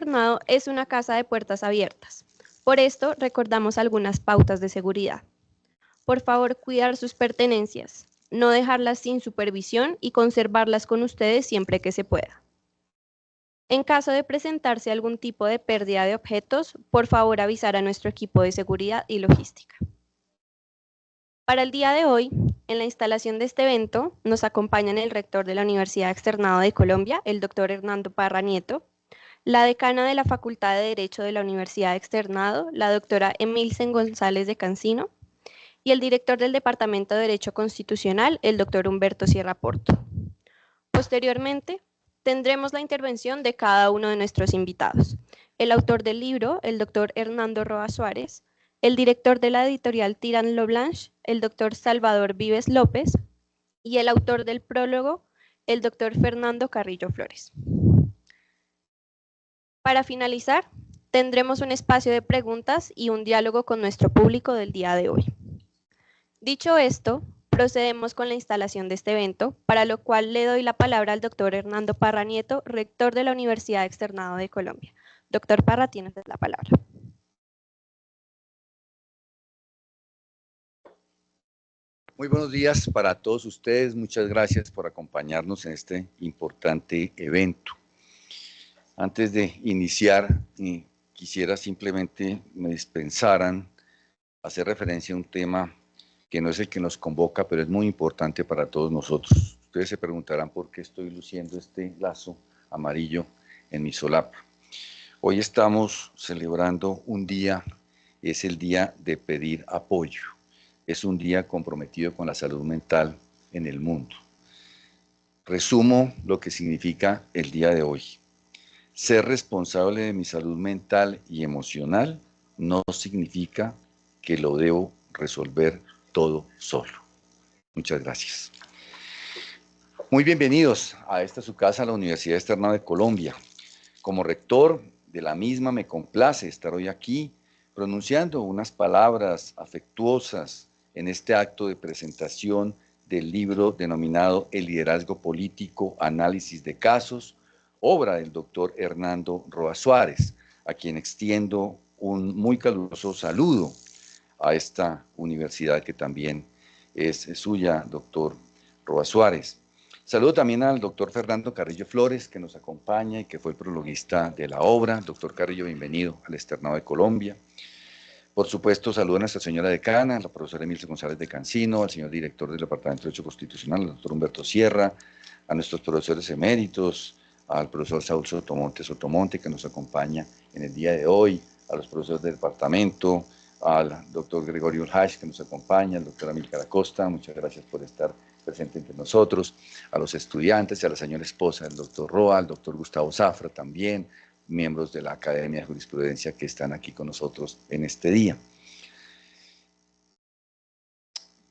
externado es una casa de puertas abiertas. Por esto, recordamos algunas pautas de seguridad. Por favor, cuidar sus pertenencias, no dejarlas sin supervisión y conservarlas con ustedes siempre que se pueda. En caso de presentarse algún tipo de pérdida de objetos, por favor avisar a nuestro equipo de seguridad y logística. Para el día de hoy, en la instalación de este evento, nos acompañan el rector de la Universidad Externado de Colombia, el doctor Hernando Parra Nieto, la decana de la Facultad de Derecho de la Universidad Externado, la doctora Emilsen González de Cancino, y el director del Departamento de Derecho Constitucional, el doctor Humberto Sierra Porto. Posteriormente, tendremos la intervención de cada uno de nuestros invitados. El autor del libro, el doctor Hernando Roa Suárez, el director de la editorial Tirán Loblanche, el doctor Salvador Vives López, y el autor del prólogo, el doctor Fernando Carrillo Flores. Para finalizar, tendremos un espacio de preguntas y un diálogo con nuestro público del día de hoy. Dicho esto, procedemos con la instalación de este evento, para lo cual le doy la palabra al doctor Hernando Parra Nieto, rector de la Universidad Externado de Colombia. Doctor Parra, tiene la palabra. Muy buenos días para todos ustedes. Muchas gracias por acompañarnos en este importante evento. Antes de iniciar, quisiera simplemente me dispensaran hacer referencia a un tema que no es el que nos convoca, pero es muy importante para todos nosotros. Ustedes se preguntarán por qué estoy luciendo este lazo amarillo en mi solapa. Hoy estamos celebrando un día, es el día de pedir apoyo. Es un día comprometido con la salud mental en el mundo. Resumo lo que significa el día de hoy. Ser responsable de mi salud mental y emocional no significa que lo debo resolver todo solo. Muchas gracias. Muy bienvenidos a esta su casa, la Universidad Externado de Colombia. Como rector de la misma me complace estar hoy aquí pronunciando unas palabras afectuosas en este acto de presentación del libro denominado El liderazgo político, análisis de casos, obra del doctor Hernando Roa Suárez, a quien extiendo un muy caluroso saludo a esta universidad que también es suya, doctor Roa Suárez. Saludo también al doctor Fernando Carrillo Flores, que nos acompaña y que fue el prologuista de la obra. Doctor Carrillo, bienvenido al Externado de Colombia. Por supuesto, saludo a nuestra señora decana, la profesora Emilsen González de Cancino, al señor director del Departamento de Derecho Constitucional, el doctor Humberto Sierra, a nuestros profesores eméritos, al profesor Saúl Sotomonte, que nos acompaña en el día de hoy, a los profesores del departamento, al doctor Gregorio Ulhach, que nos acompaña, al doctor Amílcar Acosta, muchas gracias por estar presente entre nosotros, a los estudiantes y a la señora esposa del doctor Roa, al doctor Gustavo Zafra también, miembros de la Academia de Jurisprudencia que están aquí con nosotros en este día.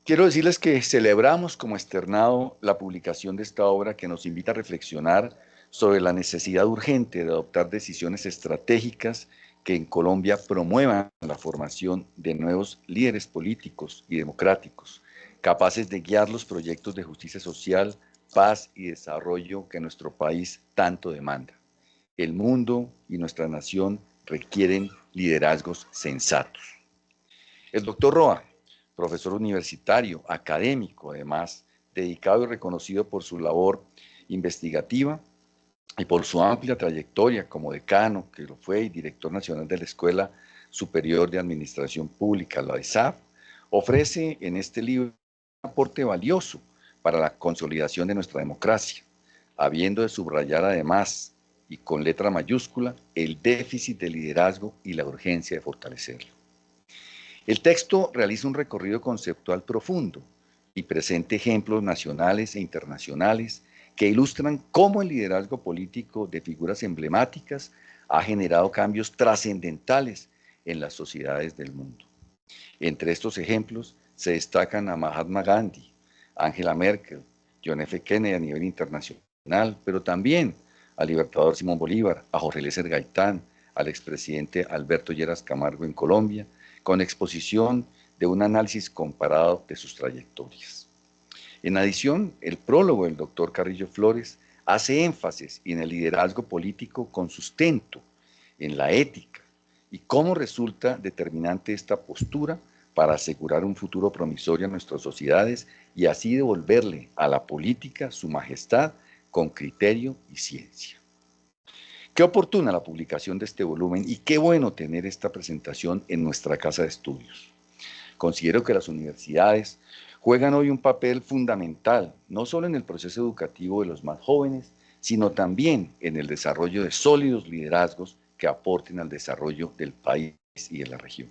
Quiero decirles que celebramos como externado la publicación de esta obra que nos invita a reflexionar sobre la necesidad urgente de adoptar decisiones estratégicas que en Colombia promuevan la formación de nuevos líderes políticos y democráticos, capaces de guiar los proyectos de justicia social, paz y desarrollo que nuestro país tanto demanda. El mundo y nuestra nación requieren liderazgos sensatos. El doctor Roa, profesor universitario, académico además, dedicado y reconocido por su labor investigativa y por su amplia trayectoria como decano, que lo fue, y director nacional de la Escuela Superior de Administración Pública, la ESAP, ofrece en este libro un aporte valioso para la consolidación de nuestra democracia, habiendo de subrayar además y con letra mayúscula el déficit de liderazgo y la urgencia de fortalecerlo. El texto realiza un recorrido conceptual profundo y presenta ejemplos nacionales e internacionales que ilustran cómo el liderazgo político de figuras emblemáticas ha generado cambios trascendentales en las sociedades del mundo. Entre estos ejemplos se destacan a Mahatma Gandhi, Angela Merkel, John F. Kennedy a nivel internacional, pero también al libertador Simón Bolívar, a Jorge Eliezer Gaitán, al expresidente Alberto Lleras Camargo en Colombia, con exposición de un análisis comparado de sus trayectorias. En adición, el prólogo del doctor Carrillo Flores hace énfasis en el liderazgo político con sustento, en la ética, y cómo resulta determinante esta postura para asegurar un futuro promisorio a nuestras sociedades y así devolverle a la política su majestad con criterio y ciencia. Qué oportuna la publicación de este volumen y qué bueno tener esta presentación en nuestra casa de estudios. Considero que las universidades juegan hoy un papel fundamental, no solo en el proceso educativo de los más jóvenes, sino también en el desarrollo de sólidos liderazgos que aporten al desarrollo del país y de la región.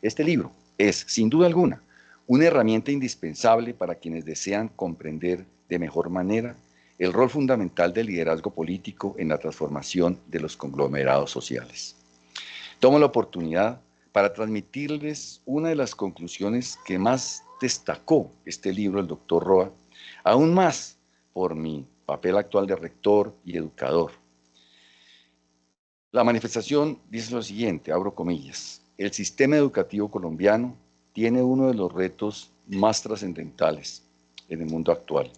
Este libro es, sin duda alguna, una herramienta indispensable para quienes desean comprender de mejor manera el rol fundamental del liderazgo político en la transformación de los conglomerados sociales. Tomo la oportunidad para transmitirles una de las conclusiones que más destacó este libro el doctor Roa, aún más por mi papel actual de rector y educador. La manifestación dice lo siguiente, abro comillas: el sistema educativo colombiano tiene uno de los retos más trascendentales en el mundo actual: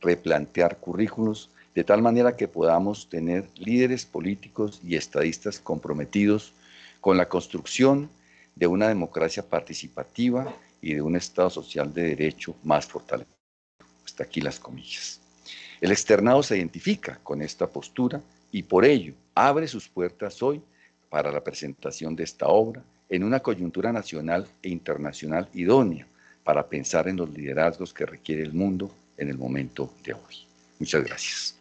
replantear currículos de tal manera que podamos tener líderes políticos y estadistas comprometidos con la construcción de una democracia participativa y de un Estado social de derecho más fortalecido. Hasta aquí las comillas. El externado se identifica con esta postura y por ello abre sus puertas hoy para la presentación de esta obra en una coyuntura nacional e internacional idónea para pensar en los liderazgos que requiere el mundo en el momento de hoy. Muchas gracias.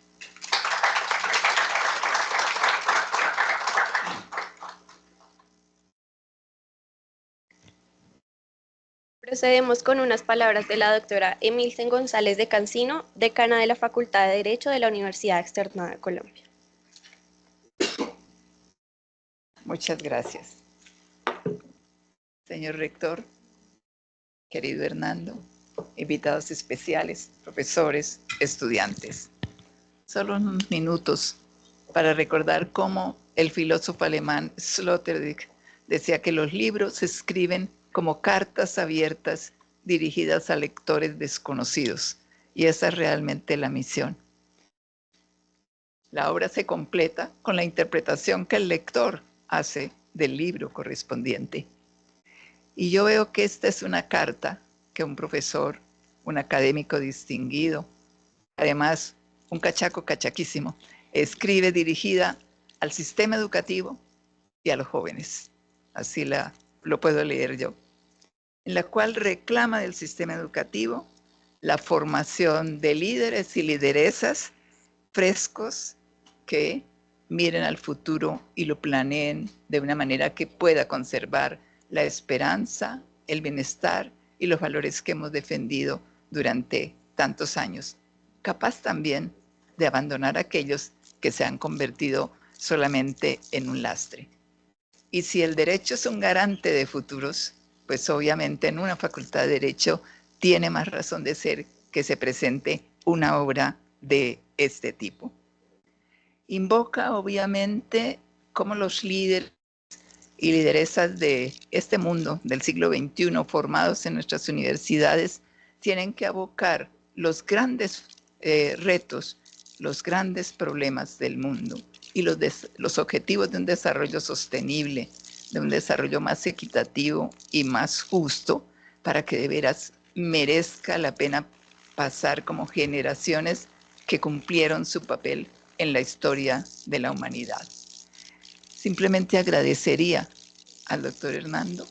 Procedemos con unas palabras de la doctora Emilsen González de Cancino, decana de la Facultad de Derecho de la Universidad Externada de Colombia. Muchas gracias. Señor rector, querido Hernando, invitados especiales, profesores, estudiantes. Solo unos minutos para recordar cómo el filósofo alemán Sloterdijk decía que los libros se escriben como cartas abiertas dirigidas a lectores desconocidos, y esa es realmente la misión. La obra se completa con la interpretación que el lector hace del libro correspondiente. Y yo veo que esta es una carta que un profesor, un académico distinguido, además un cachaco cachaquísimo, escribe dirigida al sistema educativo y a los jóvenes. Así lo puedo leer yo. En la cual reclama del sistema educativo la formación de líderes y lideresas frescos que miren al futuro y lo planeen de una manera que pueda conservar la esperanza, el bienestar y los valores que hemos defendido durante tantos años. Capaz también de abandonar a aquellos que se han convertido solamente en un lastre. Y si el derecho es un garante de futuros, pues obviamente en una facultad de Derecho tiene más razón de ser que se presente una obra de este tipo. Invoca obviamente cómo los líderes y lideresas de este mundo del siglo XXI formados en nuestras universidades tienen que abocar los grandes retos, los grandes problemas del mundo y los objetivos de un desarrollo sostenible, de un desarrollo más equitativo y más justo, para que de veras merezca la pena pasar como generaciones que cumplieron su papel en la historia de la humanidad. Simplemente agradecería al doctor Hernando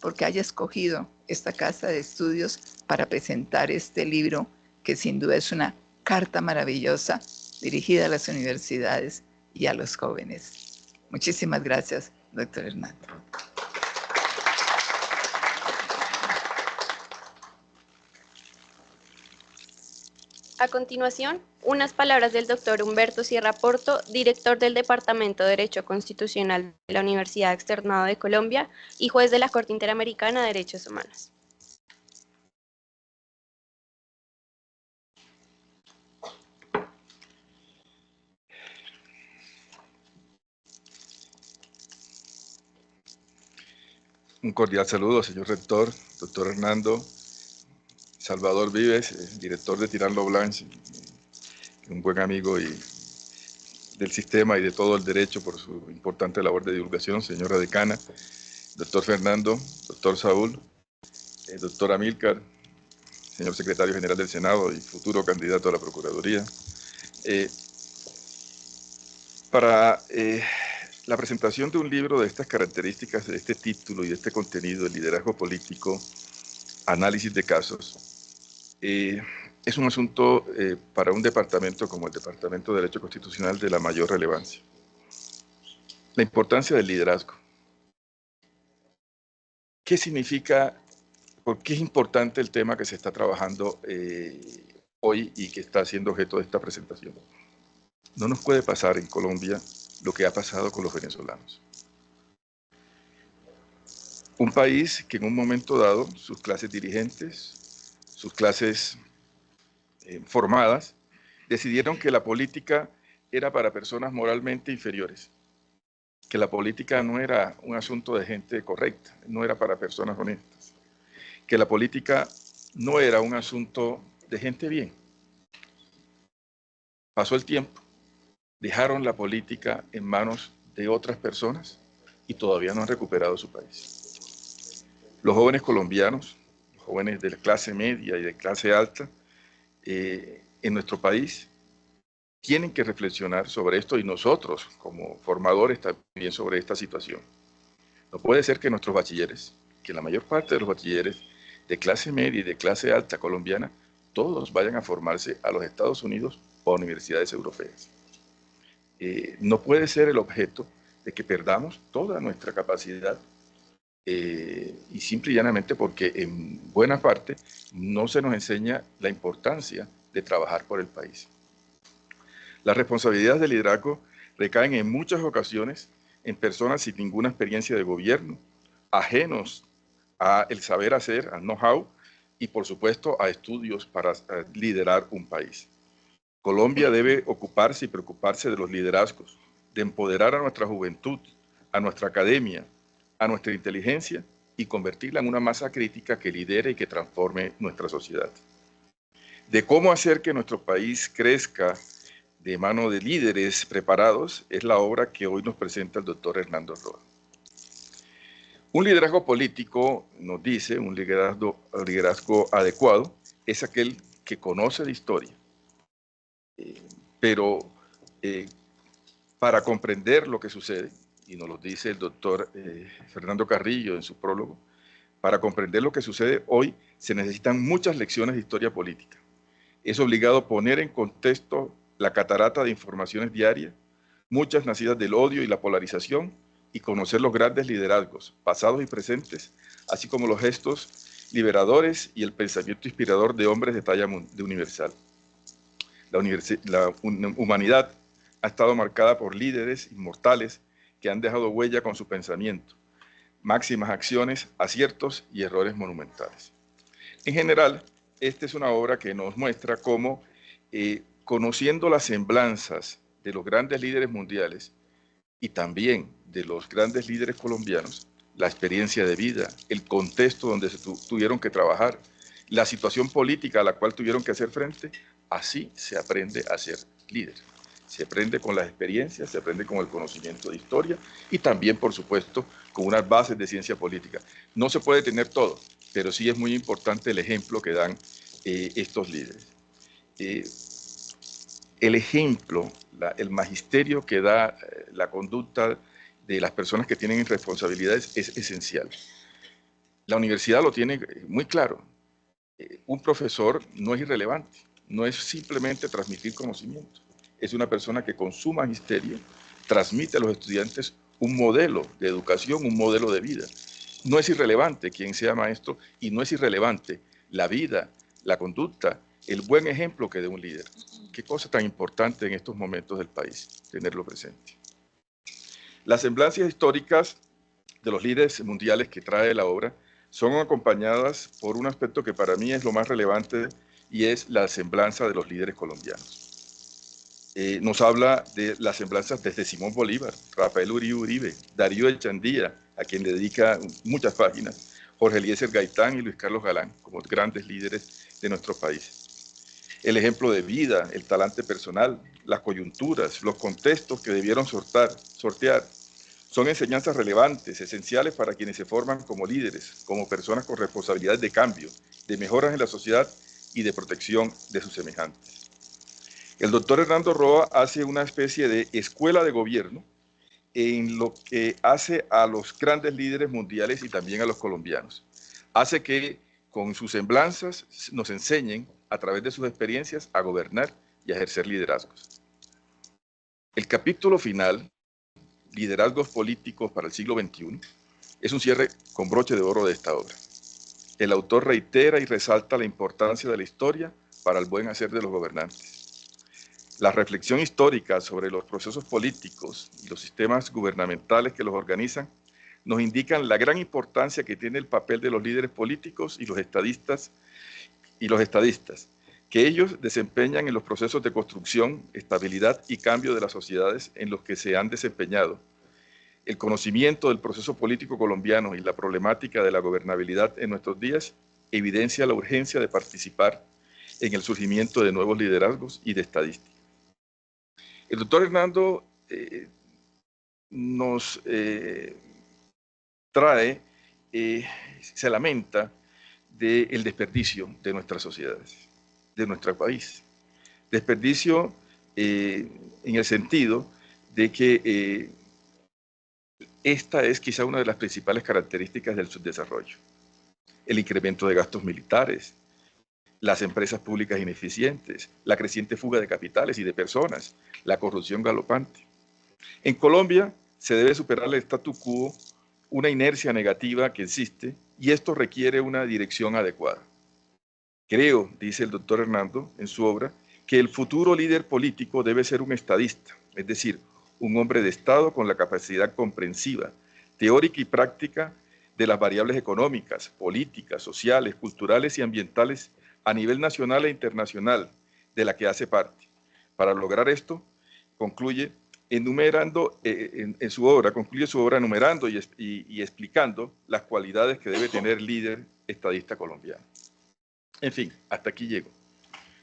porque haya escogido esta casa de estudios para presentar este libro, que sin duda es una carta maravillosa dirigida a las universidades y a los jóvenes. Muchísimas gracias, doctor Hernando. A continuación, unas palabras del doctor Humberto Sierra Porto, director del Departamento de Derecho Constitucional de la Universidad Externada de Colombia y juez de la Corte Interamericana de Derechos Humanos. Un cordial saludo, señor rector, doctor Hernando, Salvador Vives, director de Tirant lo Blanc, un buen amigo y del sistema y de todo el derecho por su importante labor de divulgación, señora decana, doctor Fernando, doctor Saúl, doctor Amílcar, señor secretario general del Senado y futuro candidato a la Procuraduría. Para la presentación de un libro de estas características, de este título y de este contenido, el liderazgo político, análisis de casos, es un asunto para un departamento como el Departamento de Derecho Constitucional de la mayor relevancia. La importancia del liderazgo. ¿Qué significa, por qué es importante el tema que se está trabajando hoy y que está siendo objeto de esta presentación? No nos puede pasar en Colombia lo que ha pasado con los venezolanos. Un país que en un momento dado, sus clases dirigentes, sus clases formadas, decidieron que la política era para personas moralmente inferiores, que la política no era un asunto de gente correcta, no era para personas honestas, que la política no era un asunto de gente bien. Pasó el tiempo, dejaron la política en manos de otras personas y todavía no han recuperado su país. Los jóvenes colombianos, los jóvenes de la clase media y de clase alta, en nuestro país tienen que reflexionar sobre esto y nosotros como formadores también sobre esta situación. No puede ser que nuestros bachilleres, que la mayor parte de los bachilleres de clase media y de clase alta colombiana, todos vayan a formarse a los Estados Unidos o a universidades europeas. No puede ser el objeto de que perdamos toda nuestra capacidad y simple y llanamente porque en buena parte no se nos enseña la importancia de trabajar por el país. Las responsabilidades de liderazgo recaen en muchas ocasiones en personas sin ninguna experiencia de gobierno, ajenos al saber hacer, al know-how y por supuesto a estudios para liderar un país. Colombia debe ocuparse y preocuparse de los liderazgos, de empoderar a nuestra juventud, a nuestra academia, a nuestra inteligencia y convertirla en una masa crítica que lidere y que transforme nuestra sociedad. De cómo hacer que nuestro país crezca de mano de líderes preparados es la obra que hoy nos presenta el doctor Hernando Roa. Un liderazgo político, nos dice, un liderazgo adecuado, es aquel que conoce de historia, pero para comprender lo que sucede, y nos lo dice el doctor Fernando Carrillo en su prólogo, para comprender lo que sucede hoy se necesitan muchas lecciones de historia política. Es obligado poner en contexto la catarata de informaciones diarias, muchas nacidas del odio y la polarización, y conocer los grandes liderazgos, pasados y presentes, así como los gestos liberadores y el pensamiento inspirador de hombres de talla universal. La humanidad ha estado marcada por líderes inmortales que han dejado huella con su pensamiento, máximas acciones, aciertos y errores monumentales. En general, esta es una obra que nos muestra cómo, conociendo las semblanzas de los grandes líderes mundiales y también de los grandes líderes colombianos, la experiencia de vida, el contexto donde se tuvieron que trabajar, la situación política a la cual tuvieron que hacer frente, así se aprende a ser líder. Se aprende con las experiencias, se aprende con el conocimiento de historia y también, por supuesto, con unas bases de ciencia política. No se puede tener todo, pero sí es muy importante el ejemplo que dan estos líderes. El ejemplo, el magisterio que da la conducta de las personas que tienen responsabilidades es esencial. La universidad lo tiene muy claro. Un profesor no es irrelevante, no es simplemente transmitir conocimiento. Es una persona que con su magisterio transmite a los estudiantes un modelo de educación, un modelo de vida. No es irrelevante quien sea maestro y no es irrelevante la vida, la conducta, el buen ejemplo que dé un líder. Qué cosa tan importante en estos momentos del país, tenerlo presente. Las semblanzas históricas de los líderes mundiales que trae la obra son acompañadas por un aspecto que para mí es lo más relevante y es la semblanza de los líderes colombianos. Nos habla de las semblanzas desde Simón Bolívar, Rafael Uribe, Darío Echandía, a quien le dedica muchas páginas, Jorge Eliezer Gaitán y Luis Carlos Galán, como grandes líderes de nuestro país. El ejemplo de vida, el talante personal, las coyunturas, los contextos que debieron sortear. Son enseñanzas relevantes, esenciales para quienes se forman como líderes, como personas con responsabilidades de cambio, de mejoras en la sociedad y de protección de sus semejantes. El doctor Hernando Roa hace una especie de escuela de gobierno en lo que hace a los grandes líderes mundiales y también a los colombianos. Hace que con sus semblanzas nos enseñen a través de sus experiencias a gobernar y a ejercer liderazgos. El capítulo final, Liderazgos políticos para el siglo XXI, es un cierre con broche de oro de esta obra. El autor reitera y resalta la importancia de la historia para el buen hacer de los gobernantes. La reflexión histórica sobre los procesos políticos y los sistemas gubernamentales que los organizan nos indican la gran importancia que tiene el papel de los líderes políticos y los estadistas, que ellos desempeñan en los procesos de construcción, estabilidad y cambio de las sociedades en los que se han desempeñado. El conocimiento del proceso político colombiano y la problemática de la gobernabilidad en nuestros días evidencia la urgencia de participar en el surgimiento de nuevos liderazgos y de estadística. El doctor Hernando nos trae, se lamenta del desperdicio de nuestras sociedades, de nuestro país. Desperdicio en el sentido de que esta es quizá una de las principales características del subdesarrollo. El incremento de gastos militares, las empresas públicas ineficientes, la creciente fuga de capitales y de personas, la corrupción galopante. En Colombia se debe superar el statu quo, una inercia negativa que existe, y esto requiere una dirección adecuada. Creo, dice el doctor Hernando en su obra, que el futuro líder político debe ser un estadista, es decir, un hombre de Estado con la capacidad comprensiva, teórica y práctica de las variables económicas, políticas, sociales, culturales y ambientales a nivel nacional e internacional de la que hace parte. Para lograr esto, concluye su obra enumerando y explicando las cualidades que debe tener líder estadista colombiano. En fin, hasta aquí llego.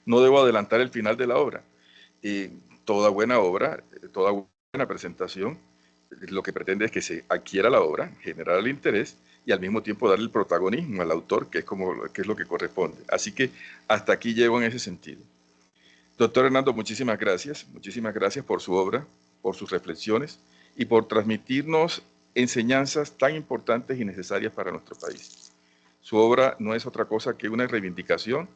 No debo adelantar el final de la obra. Toda buena obra, toda buena presentación, lo que pretende es que se adquiera la obra, generar el interés y al mismo tiempo darle el protagonismo al autor, que es lo que corresponde. Así que hasta aquí llego en ese sentido. Doctor Hernando, muchísimas gracias por su obra, por sus reflexiones y por transmitirnos enseñanzas tan importantes y necesarias para nuestro país. Su obra no es otra cosa que una reivindicación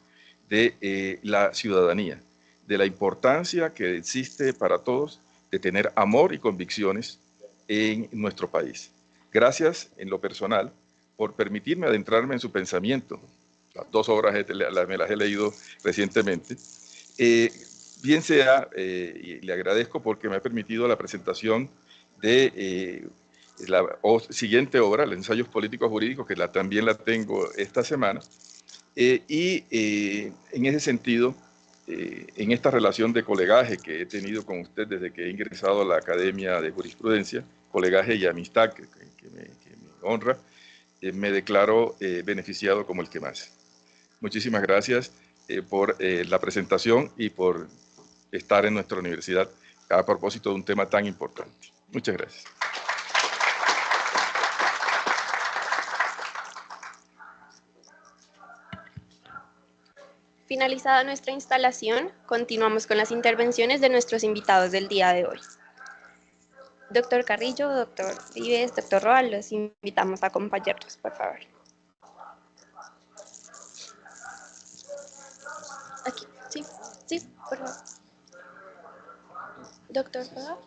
de la ciudadanía, de la importancia que existe para todos de tener amor y convicciones en nuestro país. Gracias en lo personal por permitirme adentrarme en su pensamiento. Las 2 obras me las he leído recientemente. Bien sea, y le agradezco porque me ha permitido la presentación de la siguiente obra, el Ensayos Políticos Jurídicos, que también la tengo esta semana, en ese sentido, en esta relación de colegaje que he tenido con usted desde que he ingresado a la Academia de Jurisprudencia, colegaje y amistad que me honra, me declaro beneficiado como el que más. Muchísimas gracias por la presentación y por estar en nuestra universidad a propósito de un tema tan importante. Muchas gracias. Finalizada nuestra instalación, continuamos con las intervenciones de nuestros invitados del día de hoy. Doctor Carrillo, doctor Vives, doctor Roa, los invitamos a acompañarnos, por favor. Aquí, sí, por favor. Doctor Roa.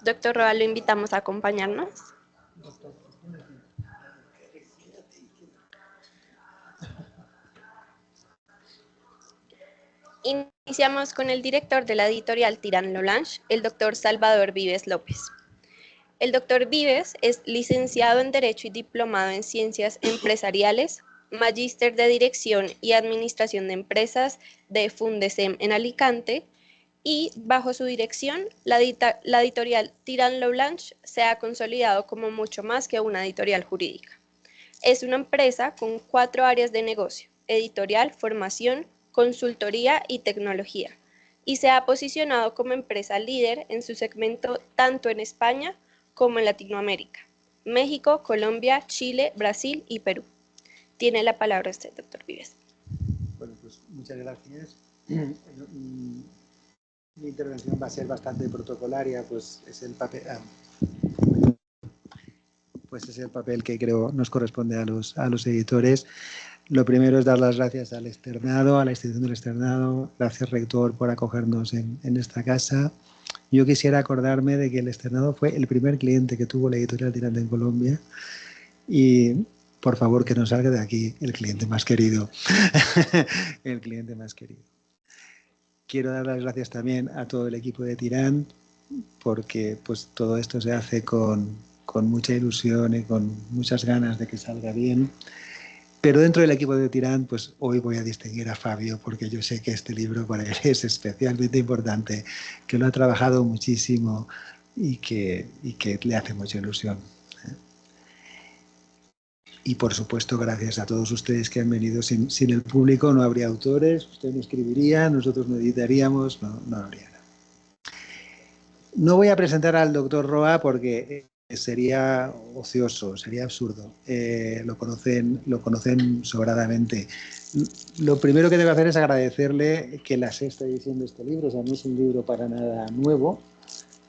Doctor Roa, lo invitamos a acompañarnos. Iniciamos con el director de la editorial Tirán Lolange, el doctor Salvador Vives López. El doctor Vives es licenciado en Derecho y diplomado en Ciencias Empresariales, magíster de Dirección y Administración de Empresas de Fundecem en Alicante y bajo su dirección, la editorial Tirán Lo Blanche se ha consolidado como mucho más que una editorial jurídica. Es una empresa con 4 áreas de negocio: editorial, formación, consultoría y tecnología, y se ha posicionado como empresa líder en su segmento tanto en España como en Latinoamérica, México, Colombia, Chile, Brasil y Perú. Tiene la palabra usted, doctor Vives. Bueno, pues muchas gracias. Mi intervención va a ser bastante protocolaria, pues es el papel, que creo nos corresponde a los editores. Lo primero es dar las gracias al externado, a la institución del externado. Gracias, rector, por acogernos en esta casa. Yo quisiera acordarme de que el externado fue el primer cliente que tuvo la editorial Tirán en Colombia, y por favor que no salga de aquí el cliente más querido. El cliente más querido. Quiero dar las gracias también a todo el equipo de Tirán, porque pues todo esto se hace con mucha ilusión y con muchas ganas de que salga bien. Pero dentro del equipo de Tirán, pues hoy voy a distinguir a Fabio, porque yo sé que este libro para él es especialmente importante, que lo ha trabajado muchísimo y que le hace mucha ilusión. Y por supuesto, gracias a todos ustedes que han venido. Sin el público no habría autores, usted no escribiría, nosotros no editaríamos, no habría nada. No voy a presentar al doctor Roa porque sería ocioso, sería absurdo. Lo conocen sobradamente. Lo primero que debo hacer es agradecerle que la 6ª edición de este libro, o sea, no es un libro para nada nuevo,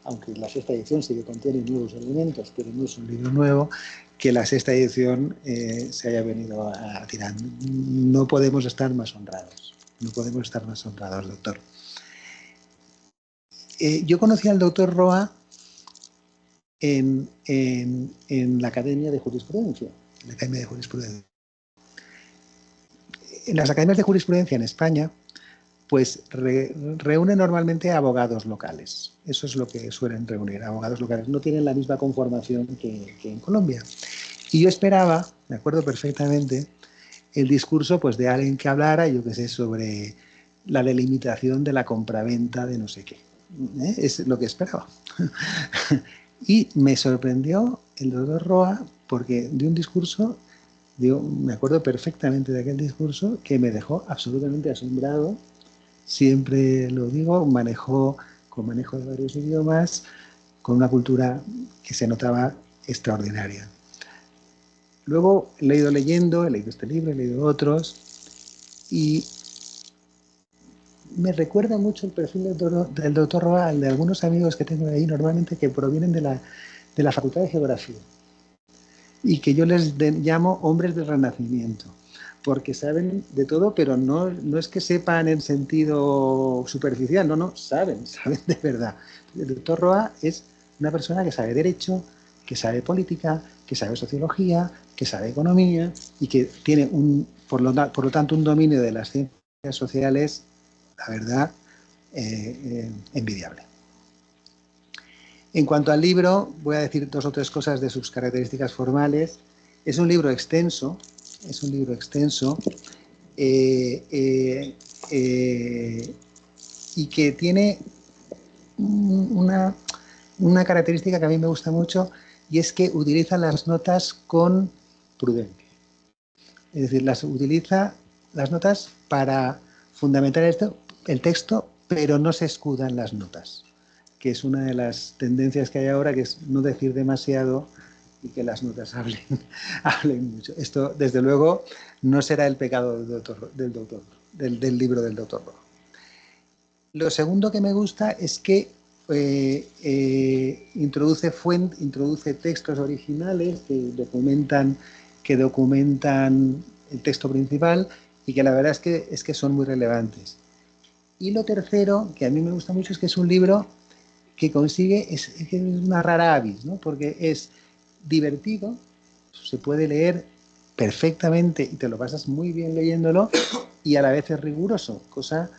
aunque la 6ª edición sí que contiene nuevos elementos, pero no es un libro nuevo, que la 6ª edición se haya venido a Tirán. No podemos estar más honrados. No podemos estar más honrados, doctor. Yo conocí al doctor Roa en la Academia de Jurisprudencia. En las academias de jurisprudencia en España, pues reúnen normalmente a abogados locales. Eso es lo que suelen reunir, abogados locales. No tienen la misma conformación que en Colombia. Y yo esperaba, me acuerdo perfectamente, el discurso pues, de alguien que hablara, yo qué sé, sobre la delimitación de la compraventa de no sé qué. Es lo que esperaba. Y me sorprendió el doctor Roa porque dio un discurso, me acuerdo perfectamente de aquel discurso, que me dejó absolutamente asombrado. Siempre lo digo, con manejo de varios idiomas, con una cultura que se notaba extraordinaria. Luego he leído este libro, he leído otros, y me recuerda mucho el perfil del doctor Roa, al de algunos amigos que tengo ahí, normalmente que provienen de la Facultad de Geografía, y que yo les llamo hombres del Renacimiento, porque saben de todo, pero no es que sepan en sentido superficial, no, saben de verdad. El doctor Roa es una persona que sabe derecho, que sabe política, que sabe sociología, que sabe economía y que tiene por lo tanto un dominio de las ciencias sociales, la verdad, envidiable. En cuanto al libro, voy a decir 2 o 3 cosas de sus características formales. Es un libro extenso, y que tiene una característica que a mí me gusta mucho, y es que utiliza las notas con prudencia. Es decir, utiliza las notas para fundamentar el texto, pero no se escuda en las notas, que es una de las tendencias que hay ahora, que es no decir demasiado y que las notas hablen mucho. Esto, desde luego, no será el pecado del libro del doctor Roa. Lo segundo que me gusta es que introduce textos originales que documentan el texto principal y que la verdad es que son muy relevantes. Y lo tercero, que a mí me gusta mucho, es que es un libro que consigue, es una rara avis, ¿no? Porque es divertido, se puede leer perfectamente y te lo pasas muy bien leyéndolo, y a la vez es riguroso, cosa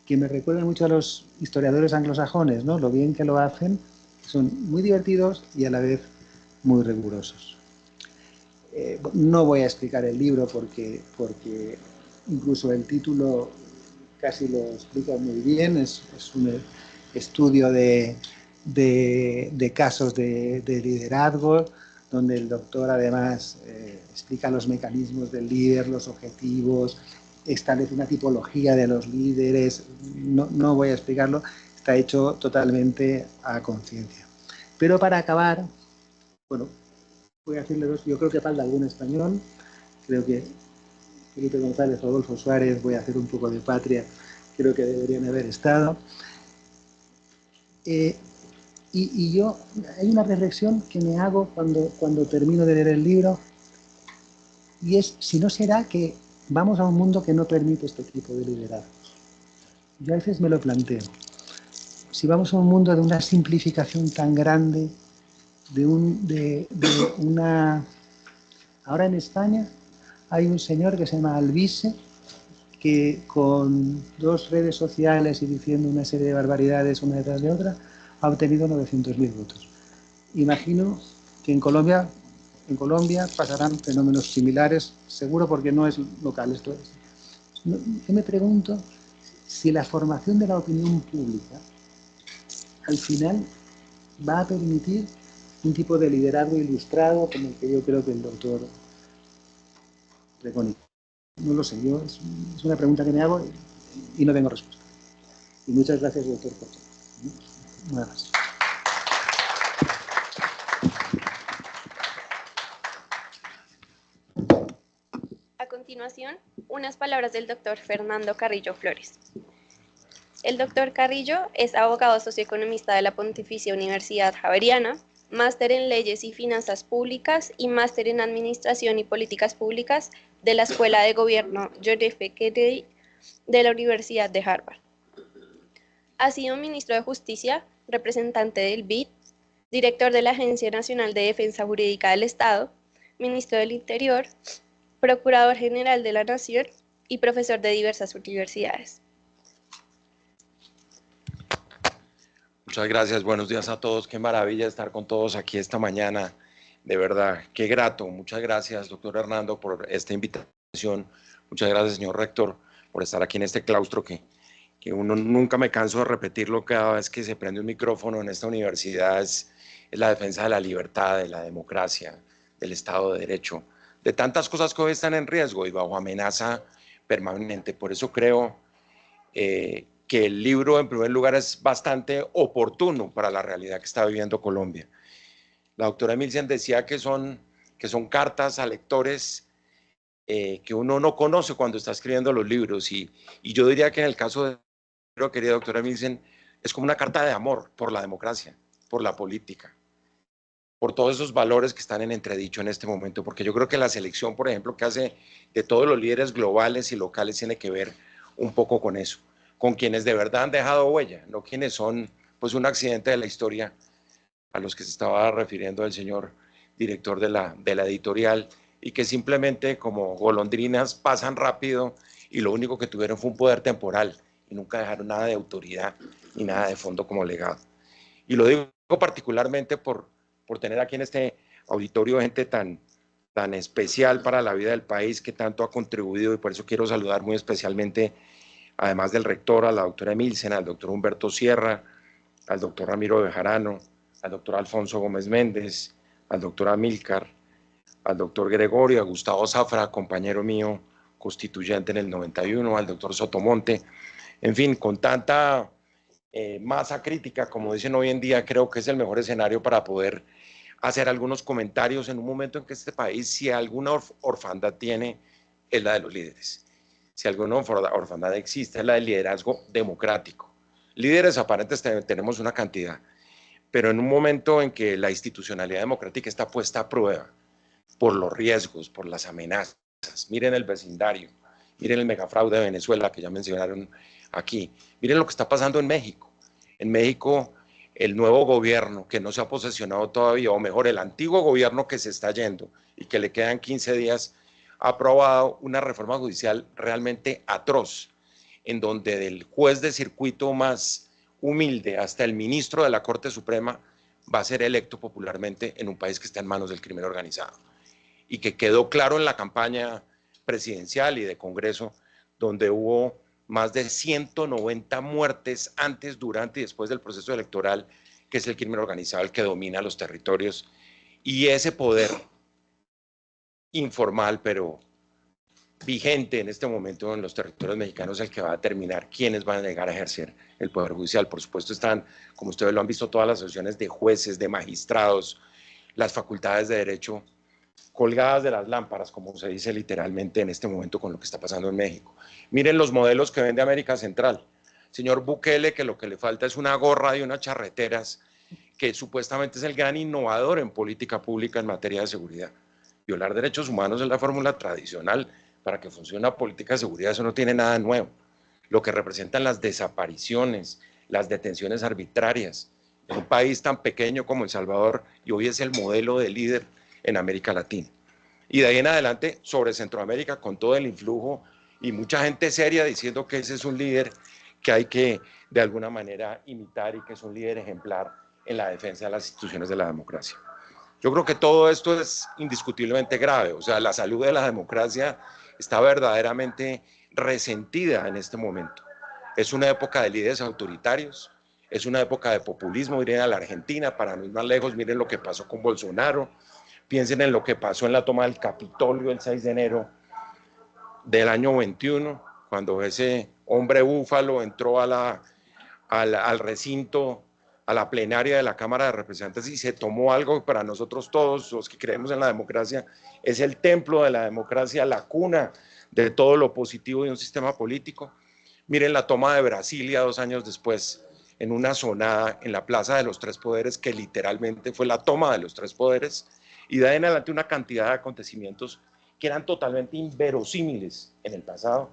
que me recuerda mucho a los historiadores anglosajones, ¿no? Lo bien que lo hacen, son muy divertidos y a la vez muy rigurosos. No voy a explicar el libro porque incluso el título casi lo explica muy bien, es un estudio de casos de liderazgo, donde el doctor además explica los mecanismos del líder, los objetivos, establece una tipología de los líderes, no voy a explicarlo, está hecho totalmente a conciencia. Pero para acabar, bueno, voy a decirle dos, yo creo que falta algún español, creo que Felipe González, Rodolfo Suárez, voy a hacer un poco de patria, creo que deberían haber estado. Y yo, hay una reflexión que me hago cuando termino de leer el libro, y es si no será que vamos a un mundo que no permite este tipo de liderazgos. Yo a veces me lo planteo. Si vamos a un mundo de una simplificación tan grande, de una... Ahora en España hay un señor que se llama Alvise, que con 2 redes sociales y diciendo una serie de barbaridades una detrás de otra, ha obtenido 900.000 votos. Imagino que en Colombia pasarán fenómenos similares, seguro porque no es local esto. Yo me pregunto si la formación de la opinión pública al final va a permitir un tipo de liderazgo ilustrado como el que yo creo que el doctor preconiza. No lo sé, es una pregunta que me hago y no tengo respuesta. Y muchas gracias, doctor, por todo. Nada más. A continuación, unas palabras del doctor Fernando Carrillo Flores. El doctor Carrillo es abogado socioeconomista de la Pontificia Universidad Javeriana, máster en Leyes y Finanzas Públicas y máster en Administración y Políticas Públicas de la Escuela de Gobierno John F. Kennedy de la Universidad de Harvard. Ha sido ministro de Justicia, representante del BID, director de la Agencia Nacional de Defensa Jurídica del Estado, ministro del Interior, procurador general de la Nación y profesor de diversas universidades. Muchas gracias, buenos días a todos, qué maravilla estar con todos aquí esta mañana, de verdad, qué grato. Muchas gracias, doctor Hernando, por esta invitación. Muchas gracias, señor rector, por estar aquí en este claustro que uno nunca me canso de repetirlo cada vez que se prende un micrófono en esta universidad, es la defensa de la libertad, de la democracia, del Estado de Derecho, de tantas cosas que hoy están en riesgo y bajo amenaza permanente. Por eso creo que el libro, en primer lugar, es bastante oportuno para la realidad que está viviendo Colombia. La doctora Milsen decía que son cartas a lectores que uno no conoce cuando está escribiendo los libros, y yo diría que en el caso de, querida doctora Milsen, es como una carta de amor por la democracia, por la política, por todos esos valores que están en entredicho en este momento, porque yo creo que la selección, por ejemplo, que hace de todos los líderes globales y locales tiene que ver un poco con eso, con quienes de verdad han dejado huella, no quienes son pues un accidente de la historia, a los que se estaba refiriendo el señor director de la editorial, y que simplemente como golondrinas pasan rápido y lo único que tuvieron fue un poder temporal y nunca dejaron nada de autoridad ni nada de fondo como legado. Y lo digo particularmente por tener aquí en este auditorio gente tan especial para la vida del país, que tanto ha contribuido, y por eso quiero saludar muy especialmente, además del rector, a la doctora Milsen, al doctor Humberto Sierra, al doctor Ramiro Bejarano, al doctor Alfonso Gómez Méndez, al doctor Amílcar, al doctor Gregorio, a Gustavo Zafra, compañero mío constituyente en el 91, al doctor Sotomonte, en fin, con tanta masa crítica, como dicen hoy en día, creo que es el mejor escenario para poder hacer algunos comentarios en un momento en que este país, si alguna orfandad tiene, es la de los líderes. Si alguna orfandad existe, es la del liderazgo democrático. Líderes aparentes tenemos una cantidad, pero en un momento en que la institucionalidad democrática está puesta a prueba por los riesgos, por las amenazas, miren el vecindario, miren el megafraude de Venezuela que ya mencionaron aquí, miren lo que está pasando en México. En México, el nuevo gobierno que no se ha posesionado todavía, o mejor, el antiguo gobierno que se está yendo y que le quedan 15 días, ha aprobado una reforma judicial realmente atroz, en donde del juez de circuito más humilde hasta el ministro de la Corte Suprema va a ser electo popularmente en un país que está en manos del crimen organizado, y que quedó claro en la campaña presidencial y de Congreso, donde hubo más de 190 muertes antes, durante y después del proceso electoral, que es el crimen organizado el que domina los territorios, y ese poder informal, pero vigente en este momento en los territorios mexicanos, el que va a determinar quiénes van a llegar a ejercer el Poder Judicial. Por supuesto están, como ustedes lo han visto, todas las asociaciones de jueces, de magistrados, las facultades de derecho, colgadas de las lámparas, como se dice literalmente en este momento con lo que está pasando en México. Miren los modelos que vende América Central. Señor Bukele, que lo que le falta es una gorra y unas charreteras, que supuestamente es el gran innovador en política pública en materia de seguridad. Violar derechos humanos es la fórmula tradicional para que funcione una política de seguridad, eso no tiene nada nuevo. Lo que representan las desapariciones, las detenciones arbitrarias, en un país tan pequeño como El Salvador, y hoy es el modelo de líder en América Latina. Y de ahí en adelante, sobre Centroamérica, con todo el influjo y mucha gente seria diciendo que ese es un líder que hay que, de alguna manera, imitar y que es un líder ejemplar en la defensa de las instituciones de la democracia. Yo creo que todo esto es indiscutiblemente grave, o sea, la salud de la democracia está verdaderamente resentida en este momento. Es una época de líderes autoritarios, es una época de populismo. Miren a la Argentina, para no ir más lejos, miren lo que pasó con Bolsonaro, piensen en lo que pasó en la toma del Capitolio el 6 de enero del año 21, cuando ese hombre búfalo entró al recinto, a la plenaria de la Cámara de Representantes y se tomó algo que para nosotros todos los que creemos en la democracia es el templo de la democracia, la cuna de todo lo positivo de un sistema político. Miren la toma de Brasilia 2 años después, en una zonada en la Plaza de los Tres Poderes, que literalmente fue la toma de los tres poderes, y de ahí en adelante una cantidad de acontecimientos que eran totalmente inverosímiles en el pasado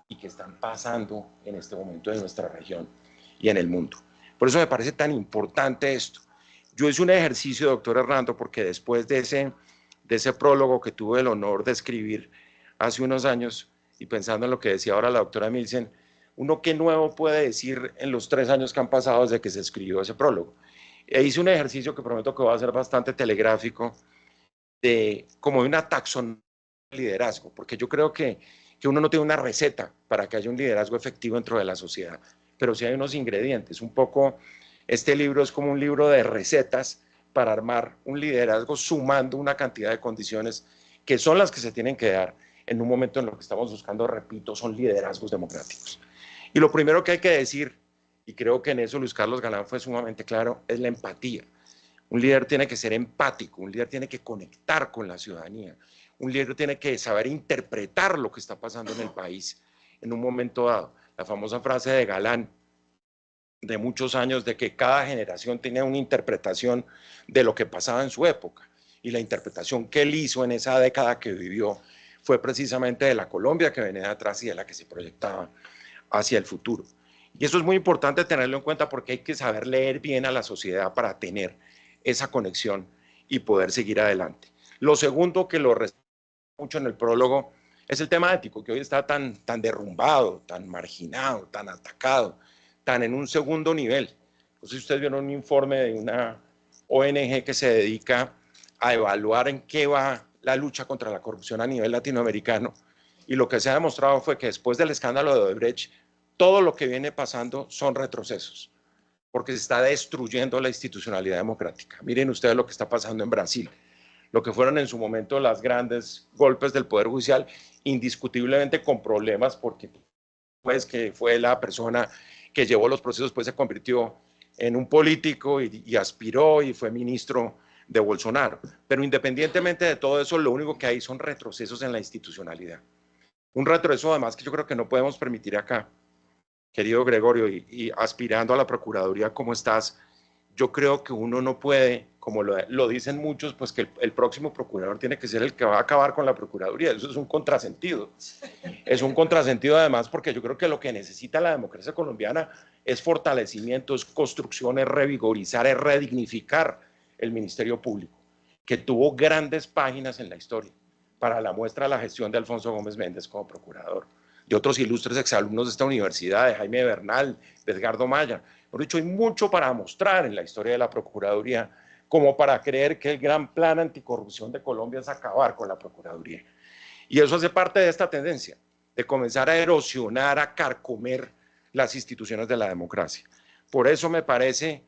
y que están pasando en este momento en nuestra región y en el mundo. Por eso me parece tan importante esto. Yo hice un ejercicio, doctor Hernando, porque después de ese prólogo que tuve el honor de escribir hace unos años, y pensando en lo que decía ahora la doctora Milsen, uno qué nuevo puede decir en los 3 años que han pasado desde que se escribió ese prólogo. E hice un ejercicio que prometo que va a ser bastante telegráfico, como de una taxonomía de liderazgo, porque yo creo que uno no tiene una receta para que haya un liderazgo efectivo dentro de la sociedad, pero sí hay unos ingredientes. Un poco, este libro es como un libro de recetas para armar un liderazgo sumando una cantidad de condiciones que son las que se tienen que dar en un momento en lo que estamos buscando, repito, son liderazgos democráticos. Y lo primero que hay que decir, y creo que en eso Luis Carlos Galán fue sumamente claro, es la empatía. Un líder tiene que ser empático, un líder tiene que conectar con la ciudadanía, un líder tiene que saber interpretar lo que está pasando en el país en un momento dado. La famosa frase de Galán, de muchos años, de que cada generación tenía una interpretación de lo que pasaba en su época, y la interpretación que él hizo en esa década que vivió fue precisamente de la Colombia que venía de atrás y de la que se proyectaba hacia el futuro. Y eso es muy importante tenerlo en cuenta porque hay que saber leer bien a la sociedad para tener esa conexión y poder seguir adelante. Lo segundo que lo resalto mucho en el prólogo es el tema ético, que hoy está tan derrumbado, tan marginado, tan atacado, tan en un segundo nivel. No sé si ustedes vieron un informe de una ONG que se dedica a evaluar en qué va la lucha contra la corrupción a nivel latinoamericano, y lo que se ha demostrado fue que después del escándalo de Odebrecht, todo lo que viene pasando son retrocesos, porque se está destruyendo la institucionalidad democrática. Miren ustedes lo que está pasando en Brasil, lo que fueron en su momento los grandes golpes del Poder Judicial, indiscutiblemente con problemas, porque pues que fue la persona que llevó los procesos, pues se convirtió en un político y aspiró y fue ministro de Bolsonaro. Pero independientemente de todo eso, lo único que hay son retrocesos en la institucionalidad. Un retroceso además que yo creo que no podemos permitir acá. Querido Gregorio, y aspirando a la Procuraduría, ¿cómo estás? Yo creo que uno no puede, como lo dicen muchos, pues que el próximo procurador tiene que ser el que va a acabar con la Procuraduría. Eso es un contrasentido. Es un contrasentido además porque yo creo que lo que necesita la democracia colombiana es fortalecimiento, es construcción, es revigorizar, es redignificar el Ministerio Público, que tuvo grandes páginas en la historia. Para la muestra, la gestión de Alfonso Gómez Méndez como procurador, de otros ilustres exalumnos de esta universidad, de Jaime Bernal, de Edgardo Maya. Por dicho, hay mucho para mostrar en la historia de la Procuraduría, como para creer que el gran plan anticorrupción de Colombia es acabar con la Procuraduría. Y eso hace parte de esta tendencia. de comenzar a erosionar, a carcomer las instituciones de la democracia. Por eso me parece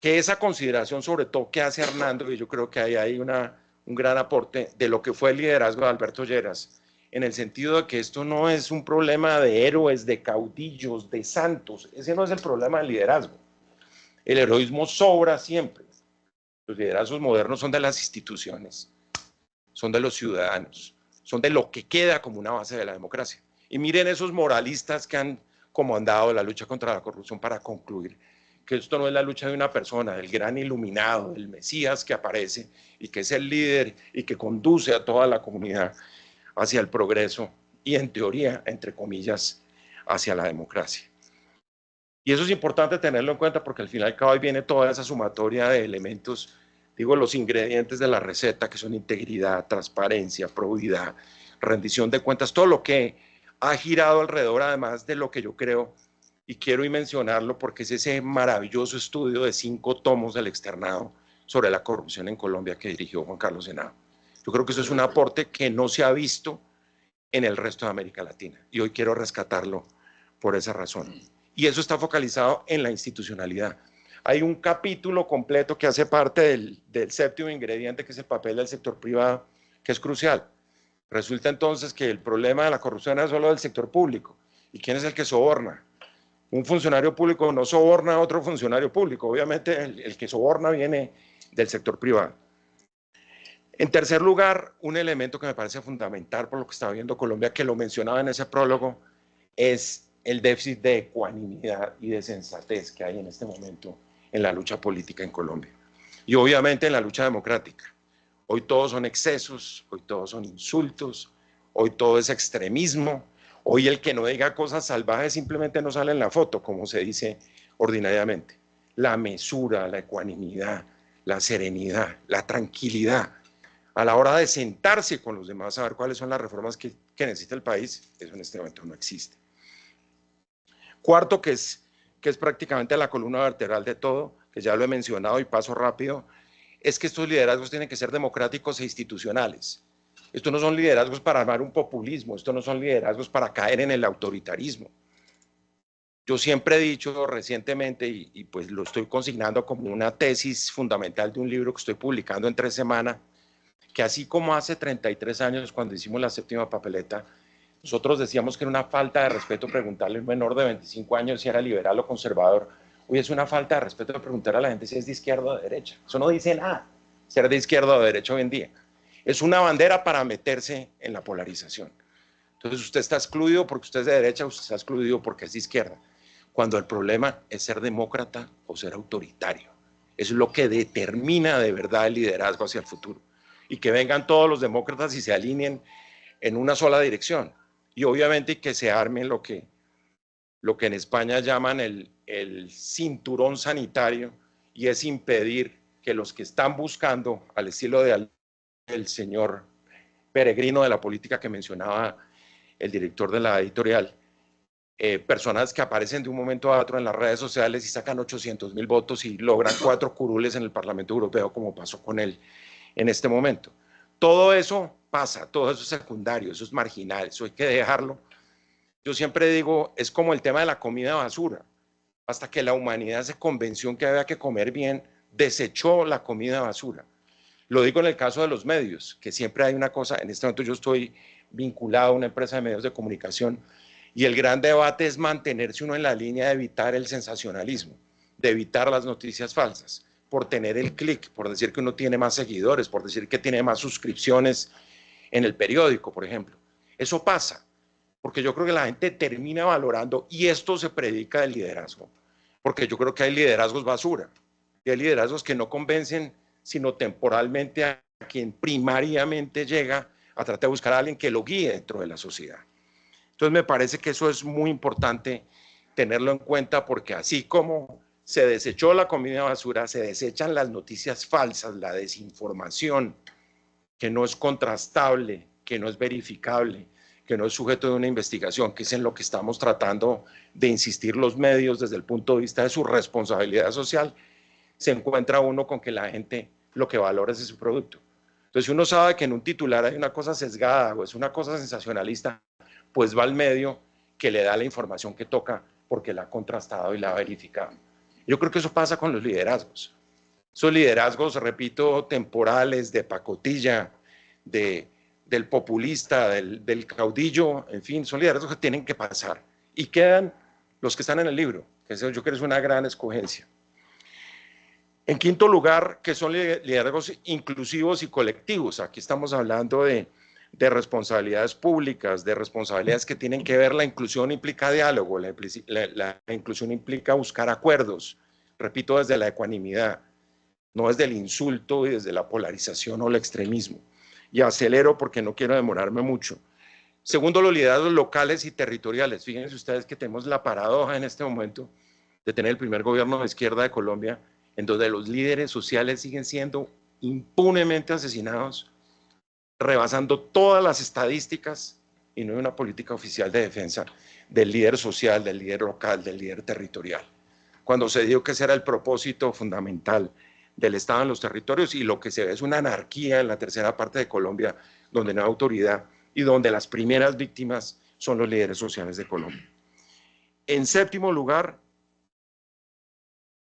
que esa consideración, sobre todo que hace Hernando, y yo creo que ahí hay un gran aporte de lo que fue el liderazgo de Alberto Lleras, en el sentido de que esto no es un problema de héroes, de caudillos, de santos. Ese no es el problema del liderazgo. El heroísmo sobra siempre. Los liderazgos modernos son de las instituciones, son de los ciudadanos, son de lo que queda como una base de la democracia. Y miren esos moralistas que han comandado la lucha contra la corrupción para concluir que esto no es la lucha de una persona, del gran iluminado, del Mesías que aparece y que es el líder y que conduce a toda la comunidad hacia el progreso y, en teoría, entre comillas, hacia la democracia. Y eso es importante tenerlo en cuenta porque al final y al cabo ahí viene toda esa sumatoria de elementos, digo, los ingredientes de la receta, que son integridad, transparencia, probidad, rendición de cuentas, todo lo que ha girado alrededor, además de lo que yo creo, y quiero mencionarlo porque es ese maravilloso estudio de 5 tomos del externado sobre la corrupción en Colombia que dirigió Juan Carlos Henao. Yo creo que eso es un aporte que no se ha visto en el resto de América Latina y hoy quiero rescatarlo por esa razón. Y eso está focalizado en la institucionalidad. Hay un capítulo completo que hace parte del séptimo ingrediente, que es el papel del sector privado, que es crucial. Resulta entonces que el problema de la corrupción es solo del sector público. ¿Y quién es el que soborna? Un funcionario público no soborna a otro funcionario público. Obviamente el que soborna viene del sector privado. En tercer lugar, un elemento que me parece fundamental por lo que está viendo Colombia, que lo mencionaba en ese prólogo, es el déficit de ecuanimidad y de sensatez que hay en este momento en la lucha política en Colombia. Y obviamente en la lucha democrática. Hoy todos son excesos, hoy todos son insultos, hoy todo es extremismo. Hoy el que no diga cosas salvajes simplemente no sale en la foto, como se dice ordinariamente. La mesura, la ecuanimidad, la serenidad, la tranquilidad a la hora de sentarse con los demás a ver cuáles son las reformas que necesita el país, eso en este momento no existe. Cuarto, que es prácticamente la columna vertebral de todo, que ya lo he mencionado y paso rápido, es que estos liderazgos tienen que ser democráticos e institucionales. Estos no son liderazgos para armar un populismo, estos no son liderazgos para caer en el autoritarismo. Yo siempre he dicho recientemente, y pues lo estoy consignando como una tesis fundamental de un libro que estoy publicando en 3 semanas, que así como hace 33 años cuando hicimos la séptima papeleta, nosotros decíamos que era una falta de respeto preguntarle a un menor de 25 años si era liberal o conservador. Hoy es una falta de respeto preguntar a la gente si es de izquierda o de derecha. Eso no dice nada, ser de izquierda o de derecha hoy en día. Es una bandera para meterse en la polarización. Entonces usted está excluido porque usted es de derecha, usted está excluido porque es de izquierda. Cuando el problema es ser demócrata o ser autoritario. Eso es lo que determina de verdad el liderazgo hacia el futuro. Y que vengan todos los demócratas y se alineen en una sola dirección. Y obviamente que se arme lo que en España llaman el cinturón sanitario, y es impedir que los que están buscando, al estilo del señor peregrino de la política que mencionaba el director de la editorial, personas que aparecen de un momento a otro en las redes sociales y sacan 800.000 votos y logran 4 curules en el Parlamento Europeo, como pasó con él en este momento. Todo eso pasa, todo eso es secundario, eso es marginal, eso hay que dejarlo. Yo siempre digo, es como el tema de la comida basura. Hasta que la humanidad se convenció en que había que comer bien, desechó la comida basura. Lo digo en el caso de los medios, que siempre hay una cosa, en este momento yo estoy vinculado a una empresa de medios de comunicación, y el gran debate es mantenerse uno en la línea de evitar el sensacionalismo, de evitar las noticias falsas, por tener el clic, por decir que uno tiene más seguidores, por decir que tiene más suscripciones en el periódico, por ejemplo. Eso pasa, porque yo creo que la gente termina valorando, y esto se predica del liderazgo, porque yo creo que hay liderazgos basura, y hay liderazgos que no convencen, sino temporalmente a quien primariamente llega a tratar de buscar a alguien que lo guíe dentro de la sociedad. Entonces me parece que eso es muy importante tenerlo en cuenta, porque así como se desechó la comida basura, se desechan las noticias falsas, la desinformación, que no es contrastable, que no es verificable, que no es sujeto de una investigación, que es en lo que estamos tratando de insistir los medios desde el punto de vista de su responsabilidad social. Se encuentra uno con que la gente lo que valora es ese producto. Entonces, si uno sabe que en un titular hay una cosa sesgada o es una cosa sensacionalista, pues va al medio que le da la información que toca porque la ha contrastado y la ha verificado. Yo creo que eso pasa con los liderazgos. Esos liderazgos, repito, temporales, de pacotilla, del populista, del caudillo, en fin, son liderazgos que tienen que pasar. Y quedan los que están en el libro, que eso yo creo que es una gran escogencia. En quinto lugar, que son liderazgos inclusivos y colectivos. Aquí estamos hablando de responsabilidades públicas, de responsabilidades que tienen que ver, la inclusión implica diálogo, la inclusión implica buscar acuerdos, repito, desde la ecuanimidad, no desde el insulto y desde la polarización o el extremismo. Y acelero porque no quiero demorarme mucho. Segundo, los liderazgos locales y territoriales. Fíjense ustedes que tenemos la paradoja en este momento de tener el primer gobierno de izquierda de Colombia, en donde los líderes sociales siguen siendo impunemente asesinados, rebasando todas las estadísticas, y no hay una política oficial de defensa del líder social, del líder local, del líder territorial. Cuando se dijo que ese era el propósito fundamental del Estado en los territorios, y lo que se ve es una anarquía en la tercera parte de Colombia, donde no hay autoridad y donde las primeras víctimas son los líderes sociales de Colombia. En séptimo lugar,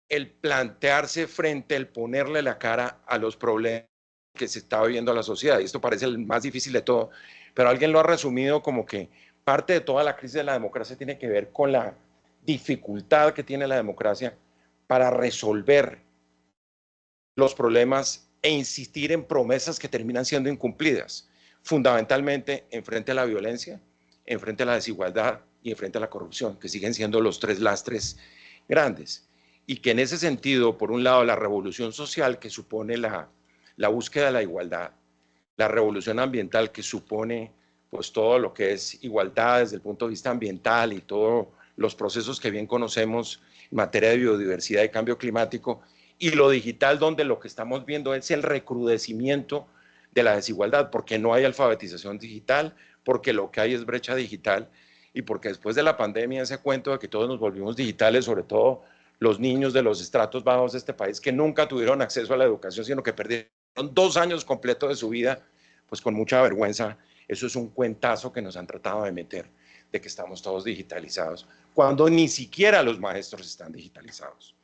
el plantearse frente, el ponerle la cara a los problemas que se está viviendo a la sociedad. Y esto parece el más difícil de todo, pero alguien lo ha resumido como que parte de toda la crisis de la democracia tiene que ver con la dificultad que tiene la democracia para resolver los problemas e insistir en promesas que terminan siendo incumplidas, fundamentalmente en frente a la violencia, en frente a la desigualdad y en frente a la corrupción, que siguen siendo los tres lastres grandes. Y que en ese sentido, por un lado, la revolución social que supone la búsqueda de la igualdad, la revolución ambiental que supone pues todo lo que es igualdad desde el punto de vista ambiental y todos los procesos que bien conocemos en materia de biodiversidad y cambio climático, y lo digital, donde lo que estamos viendo es el recrudecimiento de la desigualdad, porque no hay alfabetización digital, porque lo que hay es brecha digital, y porque después de la pandemia ese cuento de que todos nos volvimos digitales, sobre todo los niños de los estratos bajos de este país que nunca tuvieron acceso a la educación, sino que perdieron 2 años completos de su vida, pues con mucha vergüenza. Eso es un cuentazo que nos han tratado de meter, de que estamos todos digitalizados, cuando ni siquiera los maestros están digitalizados.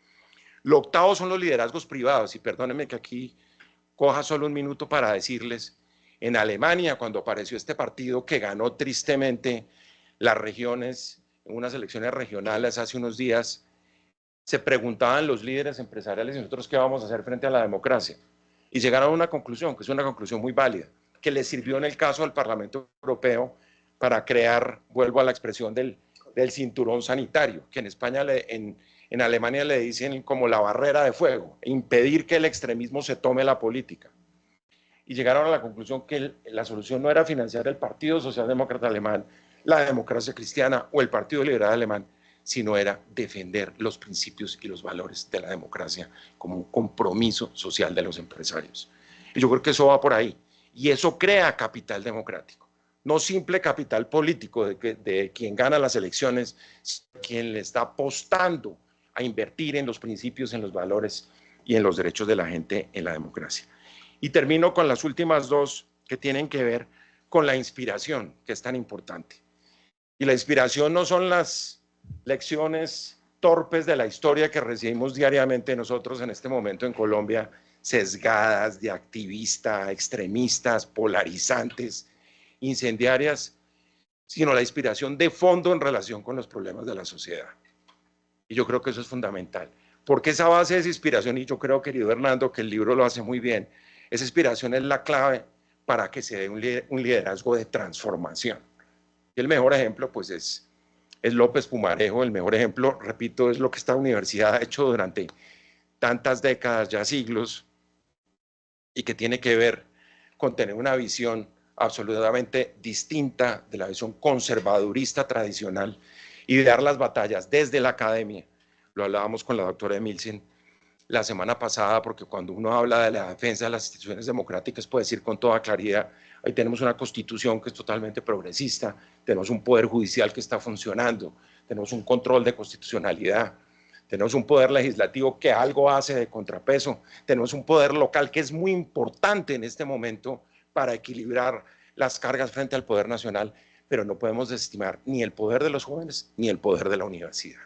Lo octavo son los liderazgos privados, y perdónenme que aquí coja solo un minuto para decirles, en Alemania, cuando apareció este partido que ganó tristemente las regiones, en unas elecciones regionales hace unos días, se preguntaban los líderes empresariales, ¿y nosotros qué vamos a hacer frente a la democracia? Y llegaron a una conclusión, que es una conclusión muy válida, que les sirvió en el caso del Parlamento Europeo para crear, vuelvo a la expresión del cinturón sanitario, que en España, en Alemania le dicen como la barrera de fuego, impedir que el extremismo se tome la política. Y llegaron a la conclusión que la solución no era financiar el Partido Socialdemócrata Alemán, la democracia cristiana o el Partido Liberal Alemán, sino era defender los principios y los valores de la democracia como un compromiso social de los empresarios. Y yo creo que eso va por ahí. Y eso crea capital democrático. No simple capital político de quien gana las elecciones, sino quien le está apostando a invertir en los principios, en los valores y en los derechos de la gente en la democracia. Y termino con las últimas dos que tienen que ver con la inspiración, que es tan importante. Y la inspiración no son las lecciones torpes de la historia que recibimos diariamente nosotros en este momento en Colombia, sesgadas, de activista, extremistas, polarizantes, incendiarias, sino la inspiración de fondo en relación con los problemas de la sociedad. Y yo creo que eso es fundamental, porque esa base de esa inspiración, y yo creo, querido Hernando, que el libro lo hace muy bien, esa inspiración es la clave para que se dé un liderazgo de transformación. Y el mejor ejemplo, pues, es López Pumarejo. El mejor ejemplo, repito, es lo que esta universidad ha hecho durante tantas décadas, ya siglos, y que tiene que ver con tener una visión absolutamente distinta de la visión conservadurista tradicional y de dar las batallas desde la academia. Lo hablábamos con la doctora Emilsen la semana pasada, porque cuando uno habla de la defensa de las instituciones democráticas puede decir con toda claridad, ahí tenemos una constitución que es totalmente progresista, tenemos un poder judicial que está funcionando, tenemos un control de constitucionalidad, tenemos un poder legislativo que algo hace de contrapeso, tenemos un poder local que es muy importante en este momento para equilibrar las cargas frente al poder nacional, pero no podemos desestimar ni el poder de los jóvenes ni el poder de la universidad,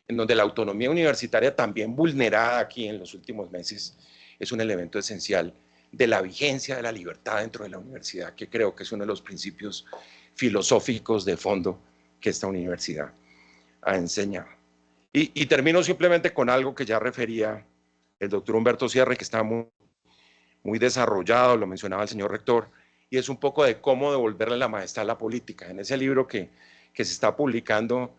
en donde la autonomía universitaria, también vulnerada aquí en los últimos meses, es un elemento esencial de la vigencia de la libertad dentro de la universidad, que creo que es uno de los principios filosóficos de fondo que esta universidad ha enseñado. Y termino simplemente con algo que ya refería el doctor Humberto Sierra, que está muy desarrollado, lo mencionaba el señor rector, y es un poco de cómo devolverle la majestad a la política. En ese libro que se está publicando,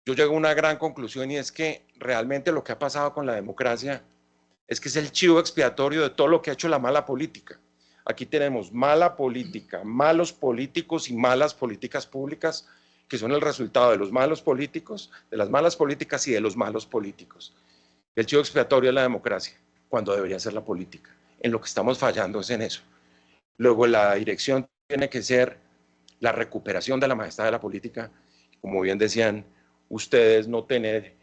yo llego a una gran conclusión, y es que realmente lo que ha pasado con la democracia es que es el chivo expiatorio de todo lo que ha hecho la mala política. Aquí tenemos mala política, malos políticos y malas políticas públicas, que son el resultado de los malos políticos, de las malas políticas y de los malos políticos. El chivo expiatorio es la democracia, cuando debería ser la política. En lo que estamos fallando es en eso. Luego la dirección tiene que ser la recuperación de la majestad de la política, como bien decían ustedes, no tener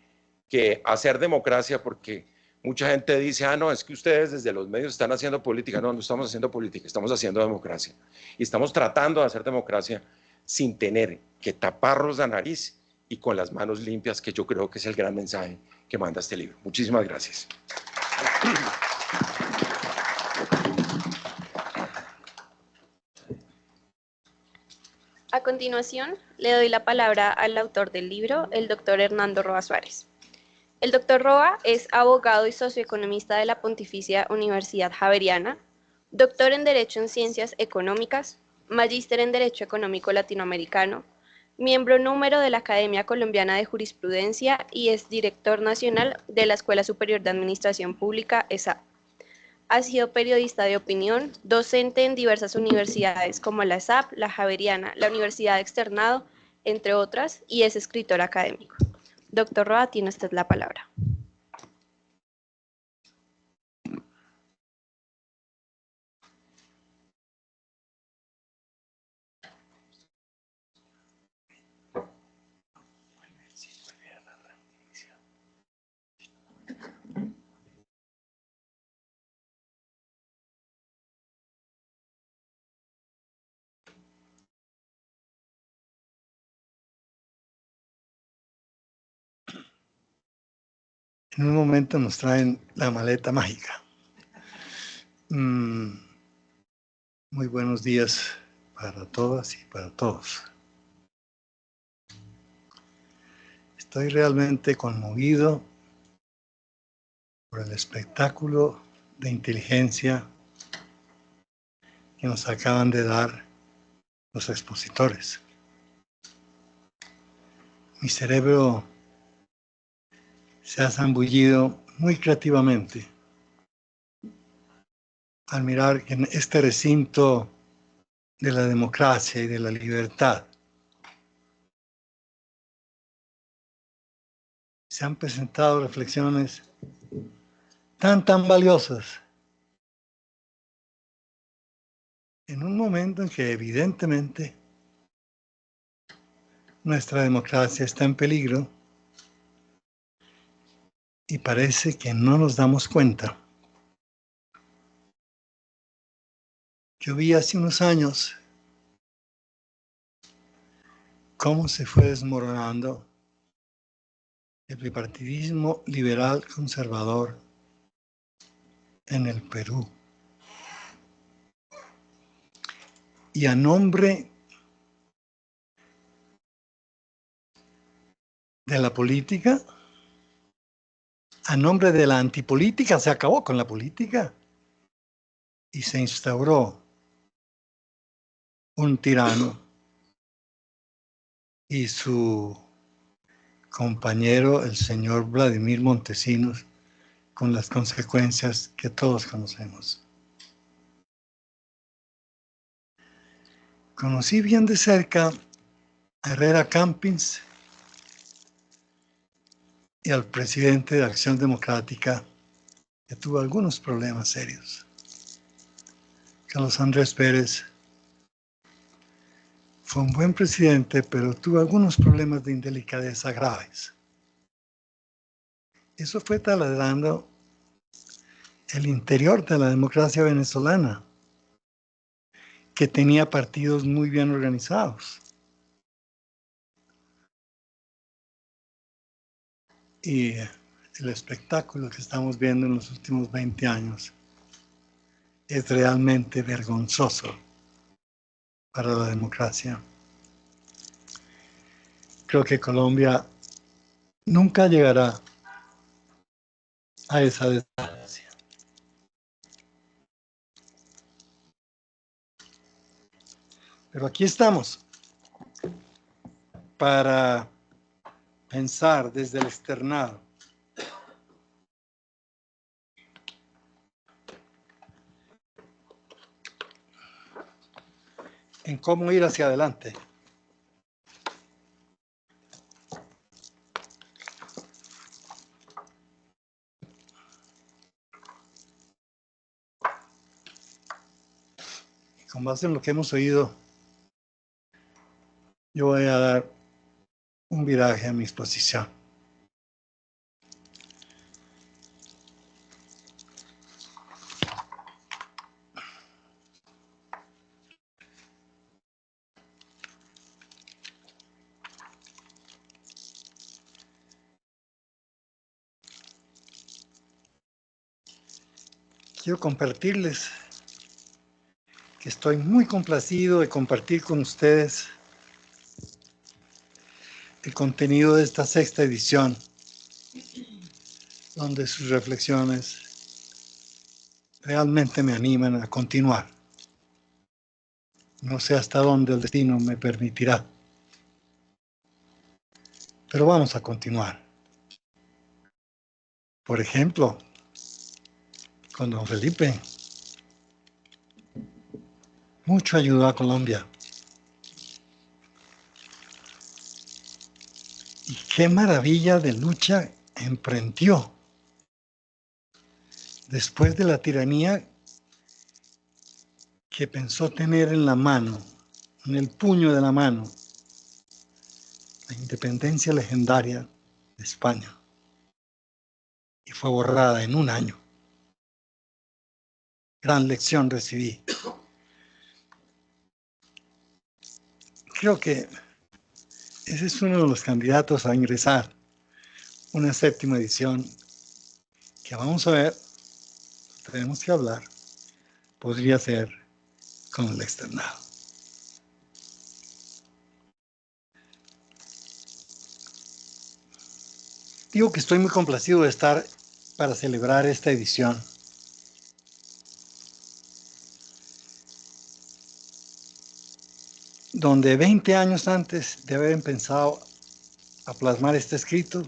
que hacer democracia, porque mucha gente dice, no, es que ustedes desde los medios están haciendo política. No, no estamos haciendo política, estamos haciendo democracia. Y estamos tratando de hacer democracia sin tener que taparnos la nariz y con las manos limpias, que yo creo que es el gran mensaje que manda este libro. Muchísimas gracias. A continuación, le doy la palabra al autor del libro, el doctor Hernando Roa Suárez. El doctor Roa es abogado y socioeconomista de la Pontificia Universidad Javeriana, doctor en Derecho en Ciencias Económicas, magíster en Derecho Económico Latinoamericano, miembro número de la Academia Colombiana de Jurisprudencia y es director nacional de la Escuela Superior de Administración Pública, ESAP. Ha sido periodista de opinión, docente en diversas universidades como la ESAP, la Javeriana, la Universidad de Externado, entre otras, y es escritor académico. Doctor Roa, tiene usted la palabra. En un momento nos traen la maleta mágica. Muy buenos días para todas y para todos. Estoy realmente conmovido por el espectáculo de inteligencia que nos acaban de dar los expositores. Mi cerebro se ha zambullido muy creativamente al mirar que en este recinto de la democracia y de la libertad se han presentado reflexiones tan valiosas en un momento en que evidentemente nuestra democracia está en peligro y parece que no nos damos cuenta. Yo vi hace unos años cómo se fue desmoronando el bipartidismo liberal conservador en el Perú. Y a nombre de la política, a nombre de la antipolítica, se acabó con la política y se instauró un tirano y su compañero, el señor Vladimir Montesinos, con las consecuencias que todos conocemos. Conocí bien de cerca a Herrera Campins y al presidente de Acción Democrática, que tuvo algunos problemas serios. Carlos Andrés Pérez fue un buen presidente, pero tuvo algunos problemas de indelicadeza graves. Eso fue taladrando el interior de la democracia venezolana, que tenía partidos muy bien organizados. Y el espectáculo que estamos viendo en los últimos 20 años es realmente vergonzoso para la democracia. Creo que Colombia nunca llegará a esa desgracia. Pero aquí estamos para pensar desde el externado en cómo ir hacia adelante. Y con base en lo que hemos oído, yo voy a dar un viraje a mi exposición. Quiero compartirles que estoy muy complacido de compartir con ustedes el contenido de esta 6ª edición, donde sus reflexiones realmente me animan a continuar. No sé hasta dónde el destino me permitirá, pero vamos a continuar. Por ejemplo, con don Felipe, mucho ayudó a Colombia. Y qué maravilla de lucha emprendió después de la tiranía que pensó tener en la mano, en el puño de la mano, la independencia legendaria de España. Y fue borrada en un año. Gran lección recibí. Creo que ese es uno de los candidatos a ingresar una 7ª edición que vamos a ver, tenemos que hablar, podría ser con el externado. Digo que estoy muy complacido de estar para celebrar esta edición. Donde 20 años antes de haber empezado a plasmar este escrito,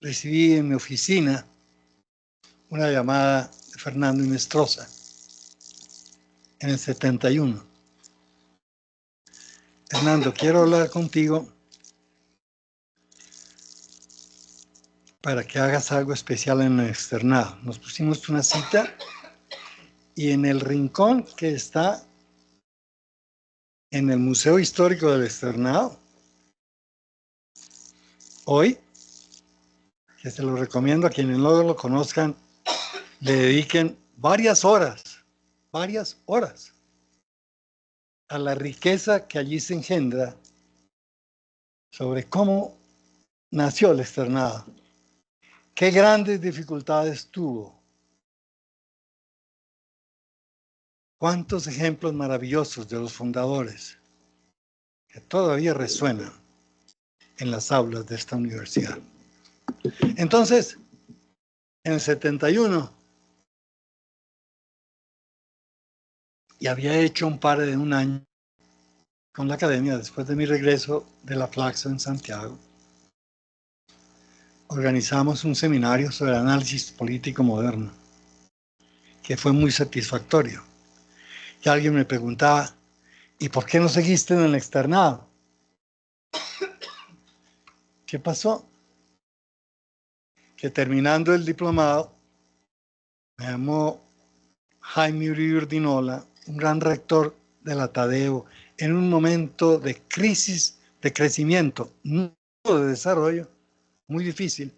recibí en mi oficina una llamada de Fernando Inestrosa en el 71. Fernando, quiero hablar contigo para que hagas algo especial en el externado. Nos pusimos una cita y en el rincón que está en el Museo Histórico del Externado, hoy, que se lo recomiendo a quienes no lo conozcan, le dediquen varias horas a la riqueza que allí se engendra sobre cómo nació el externado, qué grandes dificultades tuvo, cuántos ejemplos maravillosos de los fundadores que todavía resuenan en las aulas de esta universidad. Entonces, en el 71, y había hecho un par de un año con la academia después de mi regreso de la Flaxo en Santiago, organizamos un seminario sobre análisis político moderno, que fue muy satisfactorio. Y alguien me preguntaba, ¿y por qué no seguiste en el externado? ¿Qué pasó? Que terminando el diplomado, me llamó Jaime Uribe Urdinola, un gran rector de la Tadeo, en un momento de crisis, de crecimiento, no de desarrollo, muy difícil,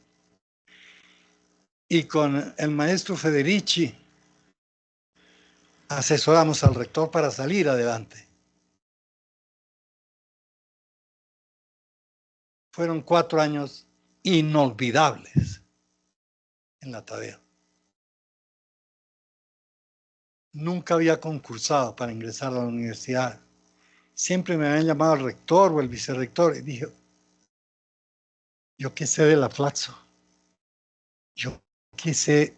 y con el maestro Federici asesoramos al rector para salir adelante. Fueron 4 años inolvidables en la Tadeo. Nunca había concursado para ingresar a la universidad. Siempre me habían llamado el rector o el vicerrector y dije, ¿yo qué sé de la Flaxo? ¿Yo qué sé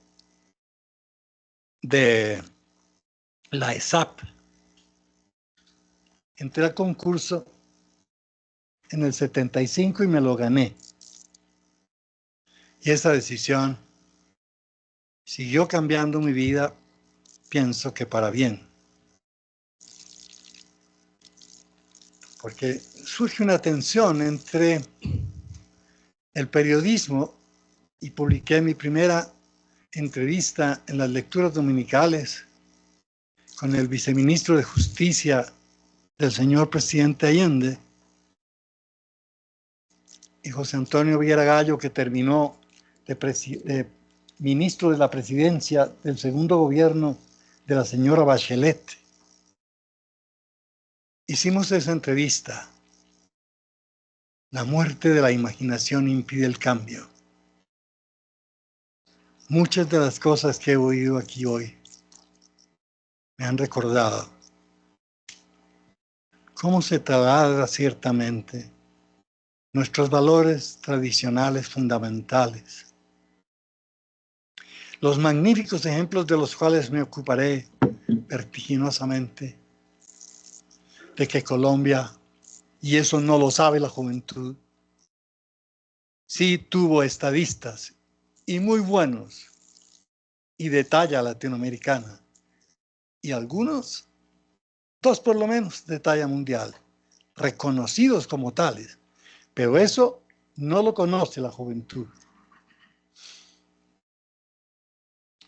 de la ESAP? Entré al concurso en el 75 y me lo gané. Y esa decisión siguió cambiando mi vida, pienso que para bien. Porque surge una tensión entre el periodismo y publiqué mi primera entrevista en las lecturas dominicales con el viceministro de Justicia del señor presidente Allende y José Antonio Viera Gallo, que terminó de ministro de la presidencia del segundo gobierno de la señora Bachelet. Hicimos esa entrevista. La muerte de la imaginación impide el cambio. Muchas de las cosas que he oído aquí hoy me han recordado cómo se taladra ciertamente nuestros valores tradicionales fundamentales. Los magníficos ejemplos de los cuales me ocuparé vertiginosamente, de que Colombia, y eso no lo sabe la juventud, sí tuvo estadistas y muy buenos y de talla latinoamericana, y algunos, 2 por lo menos, de talla mundial, reconocidos como tales, pero eso no lo conoce la juventud.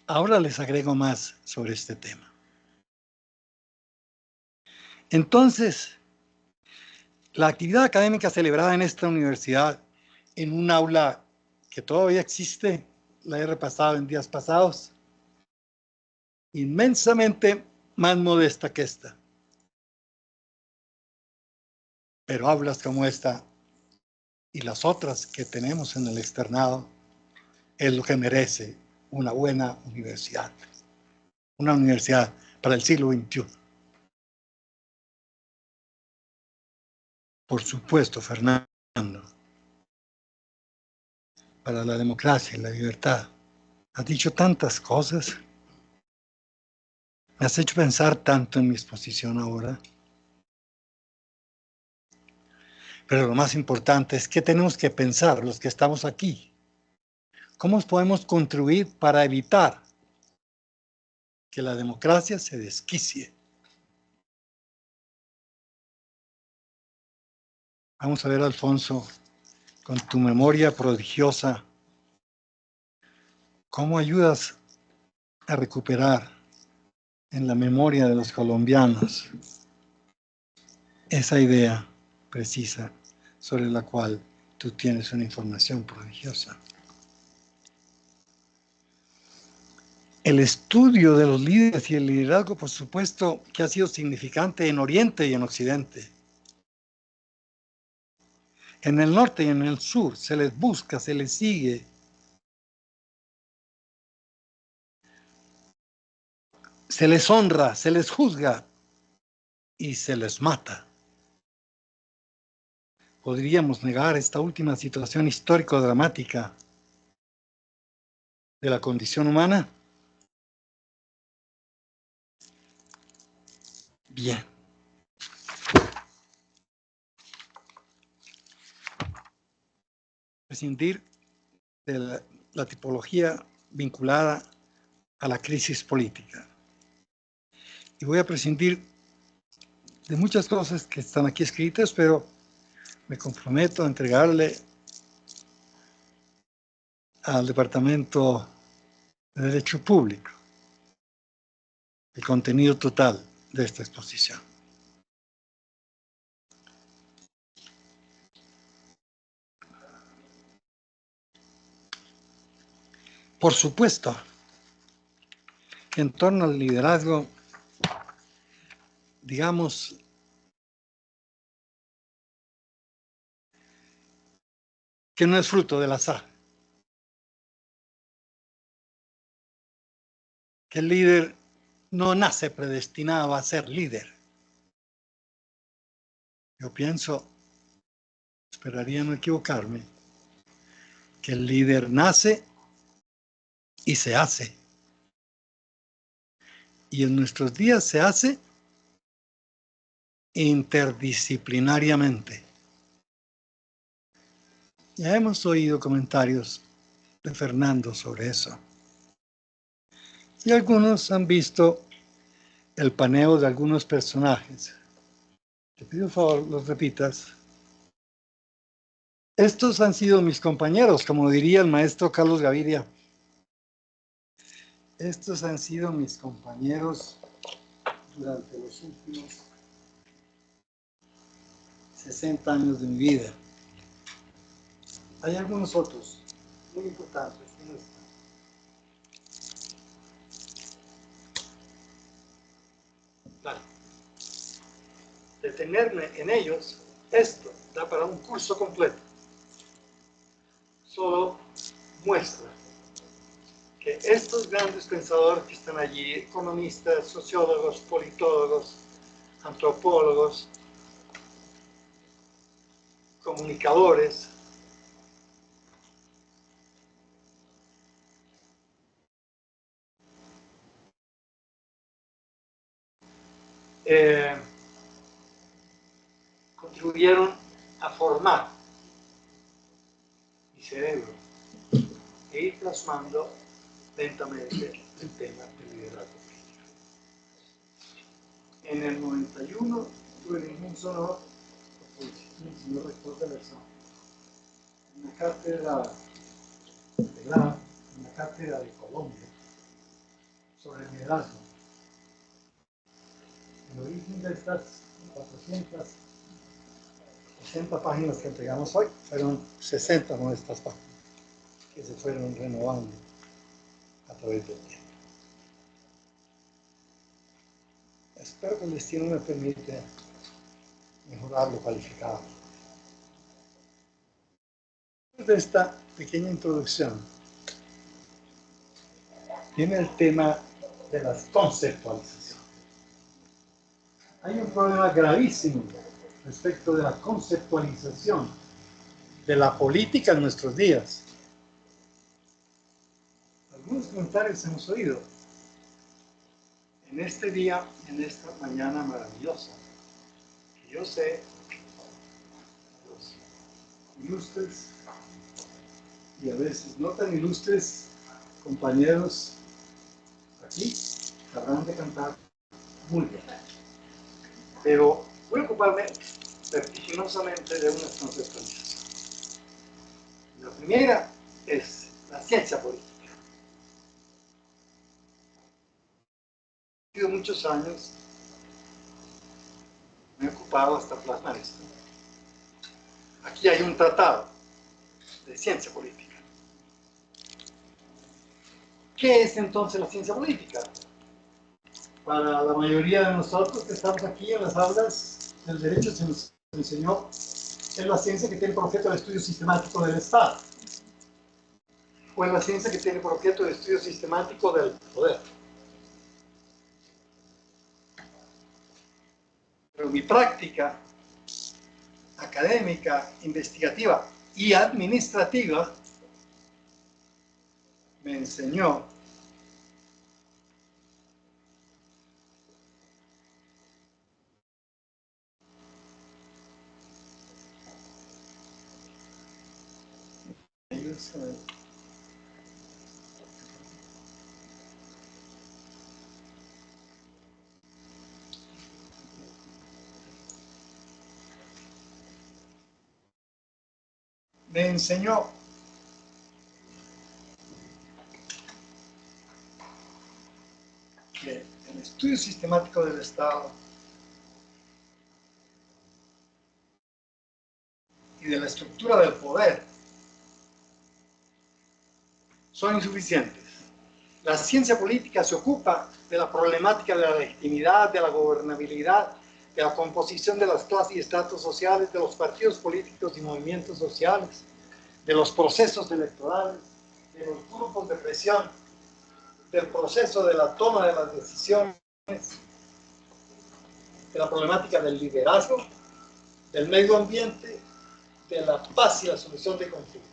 Ahora les agrego más sobre este tema. Entonces, la actividad académica celebrada en esta universidad, en un aula que todavía existe, la he repasado en días pasados, inmensamente más modesta que esta. Pero aulas como esta y las otras que tenemos en el externado es lo que merece una buena universidad. Una universidad para el siglo XXI. Por supuesto, Fernando, para la democracia y la libertad. Has dicho tantas cosas. Me has hecho pensar tanto en mi exposición ahora. Pero lo más importante es que tenemos que pensar los que estamos aquí. ¿Cómo podemos contribuir para evitar que la democracia se desquicie? Vamos a ver, Alfonso, con tu memoria prodigiosa, ¿cómo ayudas a recuperar en la memoria de los colombianos esa idea precisa sobre la cual tú tienes una información prodigiosa? El estudio de los líderes y el liderazgo, por supuesto, que ha sido significante en Oriente y en Occidente. En el norte y en el sur se les busca, se les sigue. Se les honra, se les juzga y se les mata. ¿Podríamos negar esta última situación histórico-dramática de la condición humana? Bien. Prescindir de la tipología vinculada a la crisis política. Y voy a prescindir de muchas cosas que están aquí escritas, pero me comprometo a entregarle al Departamento de Derecho Público el contenido total de esta exposición. Por supuesto, en torno al liderazgo digamos, que no es fruto del azar. Que el líder no nace predestinado a ser líder. Yo pienso, esperaría no equivocarme, que el líder nace y se hace. Y en nuestros días se hace interdisciplinariamente. Ya hemos oído comentarios de Fernando sobre eso. Y algunos han visto el paneo de algunos personajes. Te pido por favor los repitas. Estos han sido mis compañeros, como diría el maestro Carlos Gaviria. Estos han sido mis compañeros durante los últimos 60 años de mi vida. Hay algunos otros muy importantes. Vale. Detenerme en ellos, esto da para un curso completo. Solo muestra que estos grandes pensadores que están allí, economistas, sociólogos, politólogos, antropólogos, comunicadores, contribuyeron a formar mi cerebro e ir plasmando lentamente el tema del liderazgo político. En el 91 tuve el inmenso honor, el señor rector de la examen, una cátedra de Colombia sobre el liderazgo. El origen de estas 460 páginas que entregamos hoy fueron 60 de estas páginas que se fueron renovando a través del tiempo. Espero que el destino me permita mejorarlo, calificarlo. Después de esta pequeña introducción, viene el tema de las conceptualizaciones. Hay un problema gravísimo respecto de la conceptualización de la política en nuestros días. Algunos comentarios hemos oído en este día, en esta mañana maravillosa, que yo sé los ilustres y a veces no tan ilustres compañeros aquí sabrán de cantar muy bien. Pero voy a ocuparme vertiginosamente de unas conceptualizaciones. La primera es la ciencia política. He sido muchos años, me he ocupado hasta plasmar esto. Aquí hay un tratado de ciencia política. ¿Qué es entonces la ciencia política? Para la mayoría de nosotros que estamos aquí en las aulas del derecho se nos enseñó es la ciencia que tiene por objeto el estudio sistemático del Estado, o es la ciencia que tiene por objeto el estudio sistemático del poder. Pero mi práctica académica, investigativa y administrativa me enseñó que el estudio sistemático del Estado y de la estructura del poder son insuficientes. La ciencia política se ocupa de la problemática de la legitimidad, de la gobernabilidad, de la composición de las clases y estratos sociales, de los partidos políticos y movimientos sociales, de los procesos electorales, de los grupos de presión, del proceso de la toma de las decisiones, de la problemática del liderazgo, del medio ambiente, de la paz y la solución de conflictos.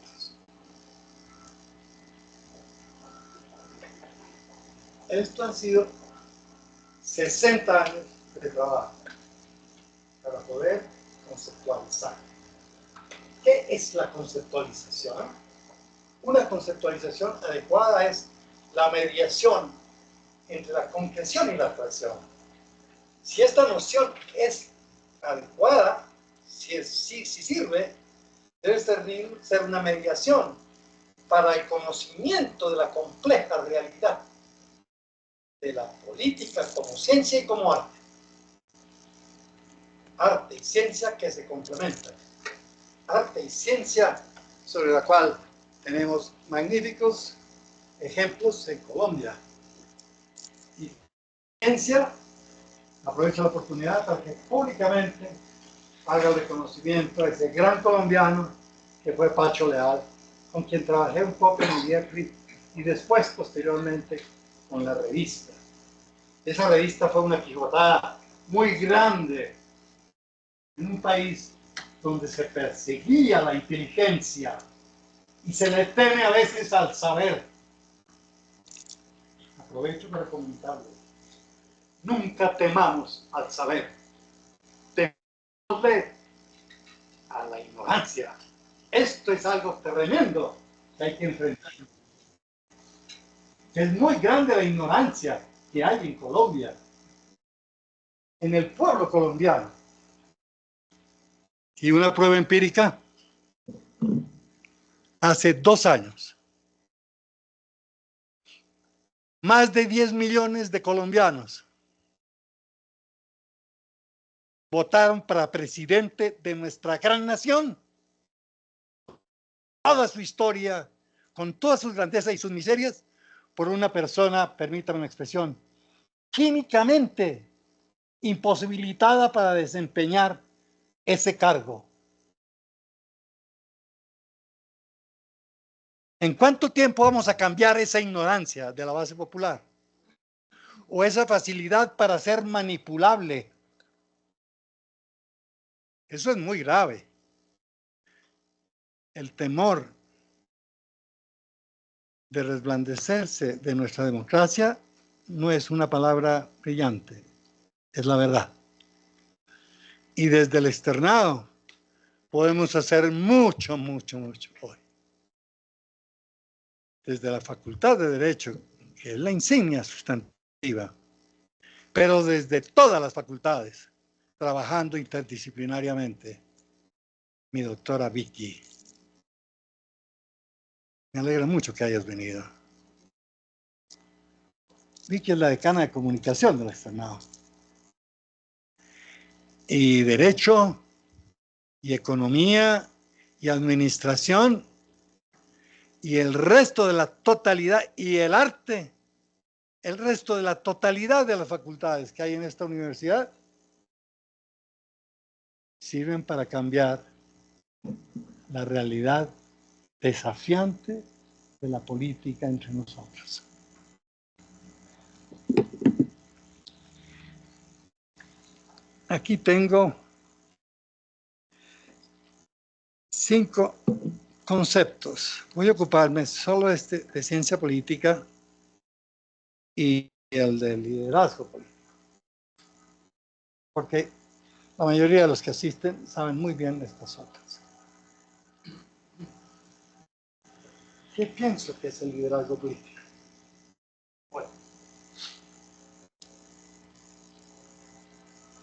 Esto han sido 60 años de trabajo para poder conceptualizar. ¿Qué es la conceptualización? Una conceptualización adecuada es la mediación entre la concreción y la abstracción. Si esta noción es adecuada, si sirve, debe ser una mediación para el conocimiento de la compleja realidad de la política como ciencia y como arte. Arte y ciencia que se complementan. Arte y ciencia sobre la cual tenemos magníficos ejemplos en Colombia. Y ciencia, aprovecho la oportunidad para que públicamente haga el reconocimiento a ese gran colombiano que fue Pacho Leal, con quien trabajé un poco en el IECRI y después, posteriormente, con la revista. Esa revista fue una quijotada muy grande en un país donde se perseguía la inteligencia y se le teme a veces al saber. Aprovecho para comentarlo. Nunca temamos al saber. Temámosle a la ignorancia. Esto es algo tremendo que hay que enfrentar. Es muy grande la ignorancia que hay en Colombia, en el pueblo colombiano. Y una prueba empírica, hace 2 años, más de 10 millones de colombianos votaron para presidente de nuestra gran nación. Toda su historia, con todas sus grandezas y sus miserias, por una persona, permítame una expresión, químicamente imposibilitada para desempeñar ese cargo. ¿En cuánto tiempo vamos a cambiar esa ignorancia de la base popular? O esa facilidad para ser manipulable. Eso es muy grave. El temor de resplandecerse de nuestra democracia no es una palabra brillante, es la verdad. Y desde el externado podemos hacer mucho, mucho, mucho hoy. Desde la Facultad de Derecho, que es la insignia sustantiva, pero desde todas las facultades, trabajando interdisciplinariamente. Mi doctora Vicky. Me alegra mucho que hayas venido. Vicky es la decana de comunicación del externado. Y Derecho, y Economía, y Administración, y el resto de la totalidad, y el arte, el resto de la totalidad de las facultades que hay en esta universidad, sirven para cambiar la realidad desafiante de la política entre nosotros. Aquí tengo 5 conceptos. Voy a ocuparme solo de ciencia política y el de liderazgo político. Porque la mayoría de los que asisten saben muy bien estas otras. ¿Qué pienso que es el liderazgo político? Bueno,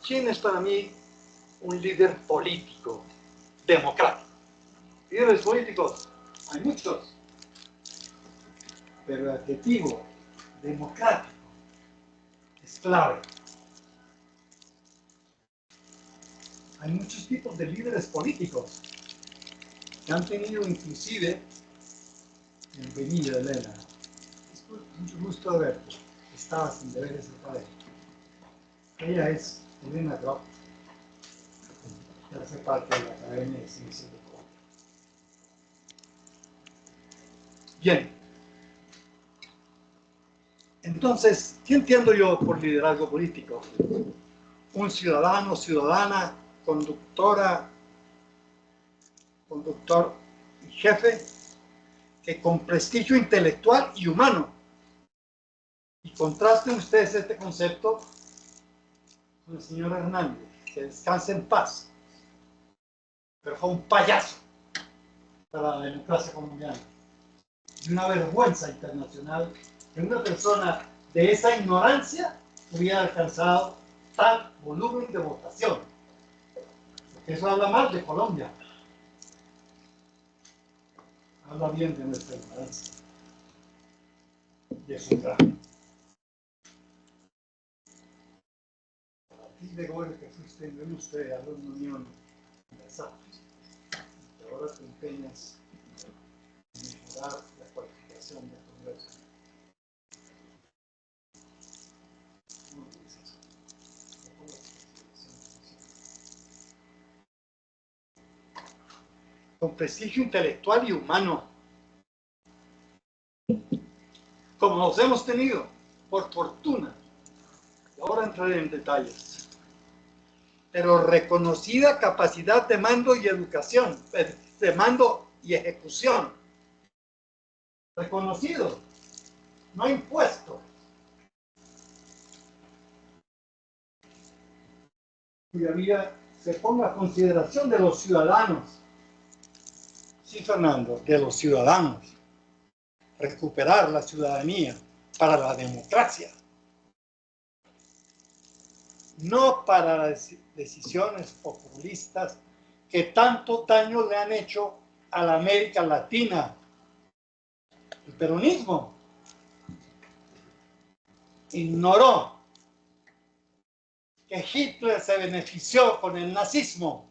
¿quién es para mí un líder político democrático? Líderes políticos, hay muchos, pero el adjetivo democrático es clave. Hay muchos tipos de líderes políticos que han tenido inclusive, bienvenida Elena, mucho gusto de verte. Estabas en deberes académicos. Ella es Elena Gropp, que hace parte de la Academia de Ciencias de Colombia. Bien. Entonces, ¿qué entiendo yo por liderazgo político? Un ciudadano, ciudadana, conductor y jefe que con prestigio intelectual y humano. Y contrasten ustedes este concepto con el señor Hernández, que descanse en paz, pero fue un payaso para la democracia colombiana y una vergüenza internacional que una persona de esa ignorancia hubiera alcanzado tal volumen de votación. Porque eso habla mal de Colombia. Habla bien de nuestra ignorancia. Y es un drama. A ti de goles que fuiste en usted a la Unión Universal. Y ahora te empeñas en mejorar la cualificación de tu universidad. Con prestigio intelectual y humano, como los hemos tenido, por fortuna. Ahora entraré en detalles. Pero reconocida capacidad de mando y educación, de mando y ejecución. Reconocido, no impuesto. Cuya vida se ponga a consideración de los ciudadanos. Sí, Fernando, de los ciudadanos. Recuperar la ciudadanía para la democracia. No para las decisiones populistas que tanto daño le han hecho a la América Latina. El peronismo ignoró que Hitler se benefició con el nazismo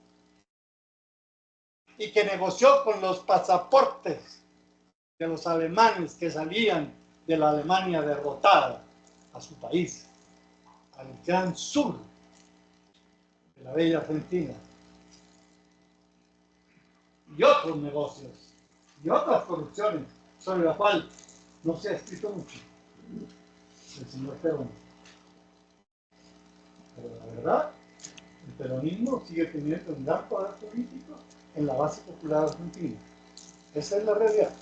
y que negoció con los pasaportes de los alemanes que salían de la Alemania derrotada a su país, al gran sur de la bella Argentina. Y otros negocios y otras corrupciones sobre la cual no se ha escrito mucho el señor Perón. Pero la verdad, el peronismo sigue teniendo un gran poder político en la base popular argentina. Esa es la realidad.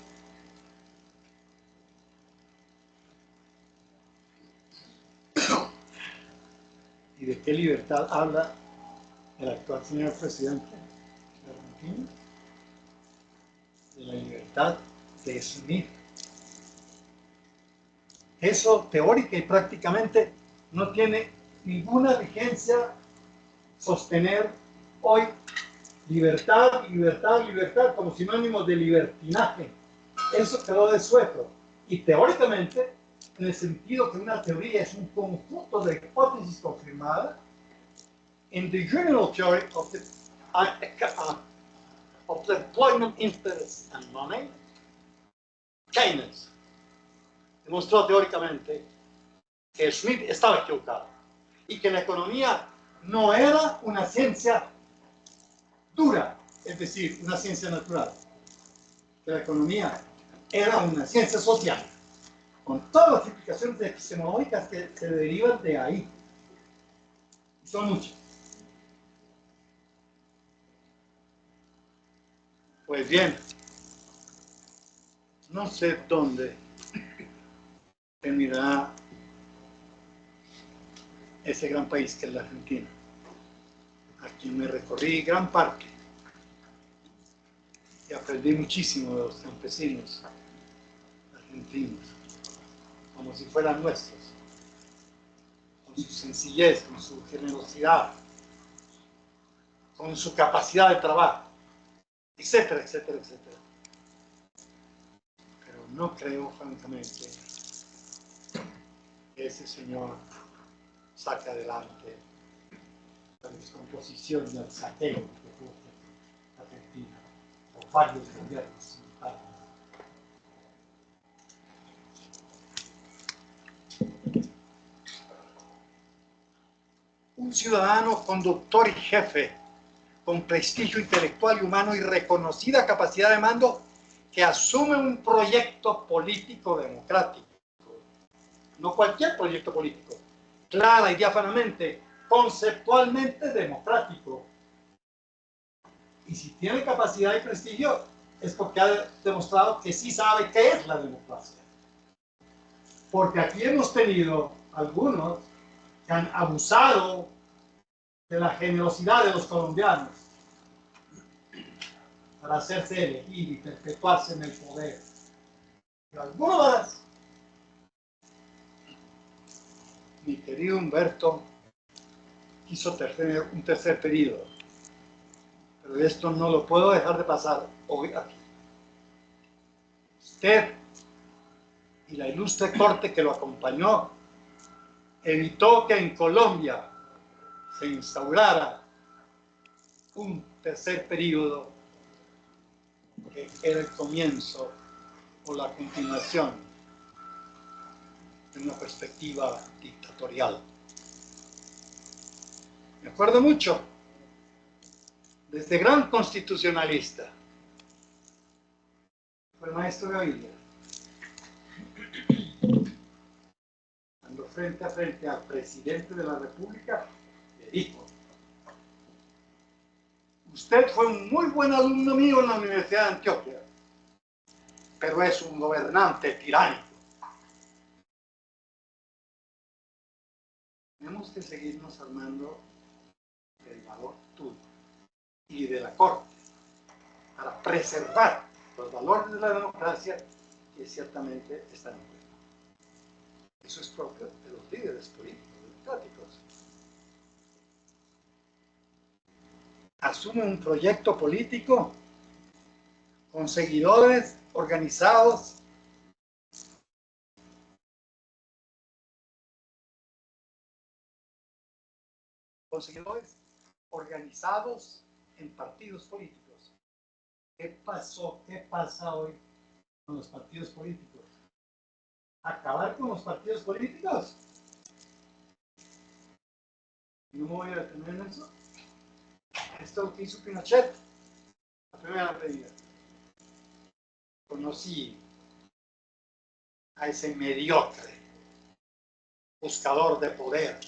¿Y de qué libertad habla el actual señor presidente de Argentina? De la libertad de asumir. Eso teórica y prácticamente no tiene ninguna vigencia sostener hoy libertad, libertad, libertad como sinónimo de libertinaje. Eso quedó desueto. Y teóricamente, en el sentido que una teoría es un conjunto de hipótesis confirmadas, in the general theory of the employment interest and money, Keynes demostró teóricamente que Schmidt estaba equivocado y que la economía no era una ciencia dura, es decir, una ciencia natural, que la economía era una ciencia social, con todas las implicaciones epistemológicas que se derivan de ahí. Son muchas. Pues bien, no sé dónde terminará ese gran país que es la Argentina. Aquí me recorrí gran parte y aprendí muchísimo de los campesinos argentinos, como si fueran nuestros, con su sencillez, con su generosidad, con su capacidad de trabajo, etcétera, etcétera, etcétera. Pero no creo, francamente, que ese señor saque adelante la descomposición y el saqueo que tuvo Argentina por varios gobiernos simultáneos. un ciudadano conductor y jefe, con prestigio intelectual y humano y reconocida capacidad de mando, que asume un proyecto político democrático. No cualquier proyecto político, clara y diáfanamente, conceptualmente democrático. Y si tiene capacidad y prestigio, es porque ha demostrado que sí sabe qué es la democracia. Porque aquí hemos tenido algunos que han abusado de la generosidad de los colombianos para hacerse elegir y perpetuarse en el poder. Y algunas, mi querido Humberto quiso tener un tercer periodo, pero esto no lo puedo dejar de pasar hoy aquí. Usted y la ilustre corte que lo acompañó evitó que en Colombia se instaurara un tercer periodo que era el comienzo o la continuación de una perspectiva dictatorial. Me acuerdo mucho de este gran constitucionalista, fue el maestro Gaviria, cuando frente a frente al presidente de la República le dijo: usted fue un muy buen alumno mío en la Universidad de Antioquia, pero es un gobernante tiránico. Tenemos que seguirnos armando del valor tuyo y de la corte para preservar los valores de la democracia que ciertamente están en juego. Eso es propio de los líderes políticos democráticos. Asume un proyecto político con seguidores organizados en partidos políticos. ¿Qué pasó? ¿Qué pasa hoy con los partidos políticos? ¿Acabar con los partidos políticos? No me voy a detener en eso. Esto lo que hizo Pinochet, la primera medida. Conocí a ese mediocre buscador de poder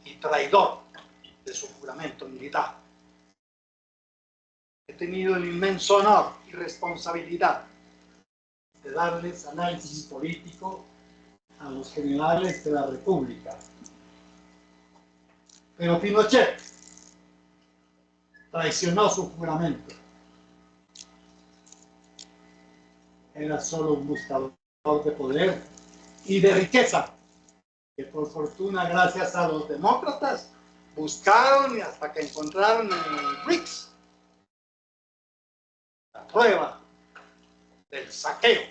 y traidor de su juramento militar. He tenido el inmenso honor y responsabilidad de darles análisis político a los generales de la República. Pero Pinochet traicionó su juramento. Era solo un buscador de poder y de riqueza, que por fortuna, gracias a los demócratas, buscaron y hasta que encontraron en el BRICS la prueba del saqueo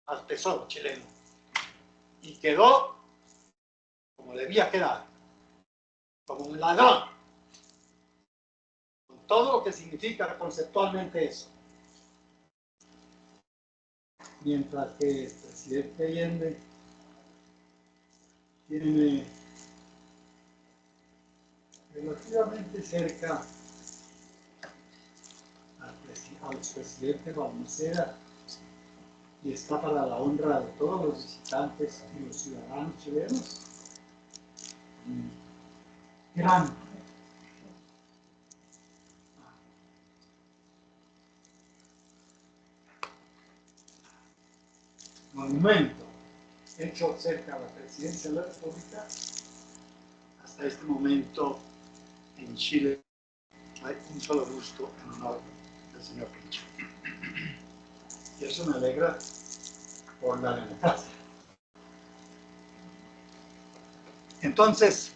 al tesoro chileno. Y quedó como debía quedar, como un ladrón, con todo lo que significa conceptualmente eso. Mientras que el presidente Allende tiene relativamente cerca al expresidente Balmaceda y está para la honra de todos los visitantes y los ciudadanos chilenos. Gran monumento hecho cerca de la presidencia de la República. Hasta este momento en Chile hay un solo busto en honor del señor Pinochet. Y eso me alegra por la democracia. Entonces,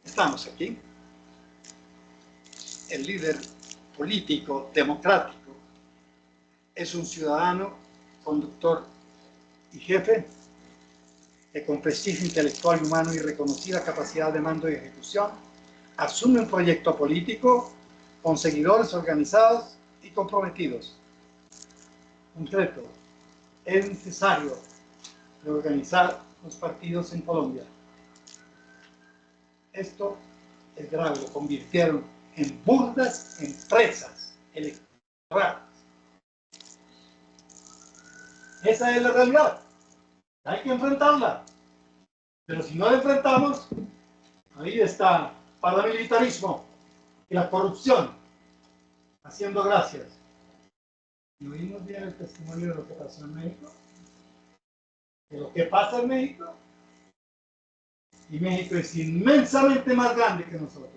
estamos aquí. El líder político democrático es un ciudadano, conductor y jefe que con prestigio intelectual y humano y reconocida capacidad de mando y ejecución asume un proyecto político con seguidores organizados y comprometidos. Concreto, es necesario reorganizar los partidos en Colombia. Esto es grave, lo convirtieron en burdas empresas electorales. Esa es la realidad. Hay que enfrentarla. Pero si no la enfrentamos, ahí está el paramilitarismo y la corrupción haciendo gracias. ¿Y oímos bien el testimonio de lo que pasó en México? De lo que pasa en México. Y México es inmensamente más grande que nosotros.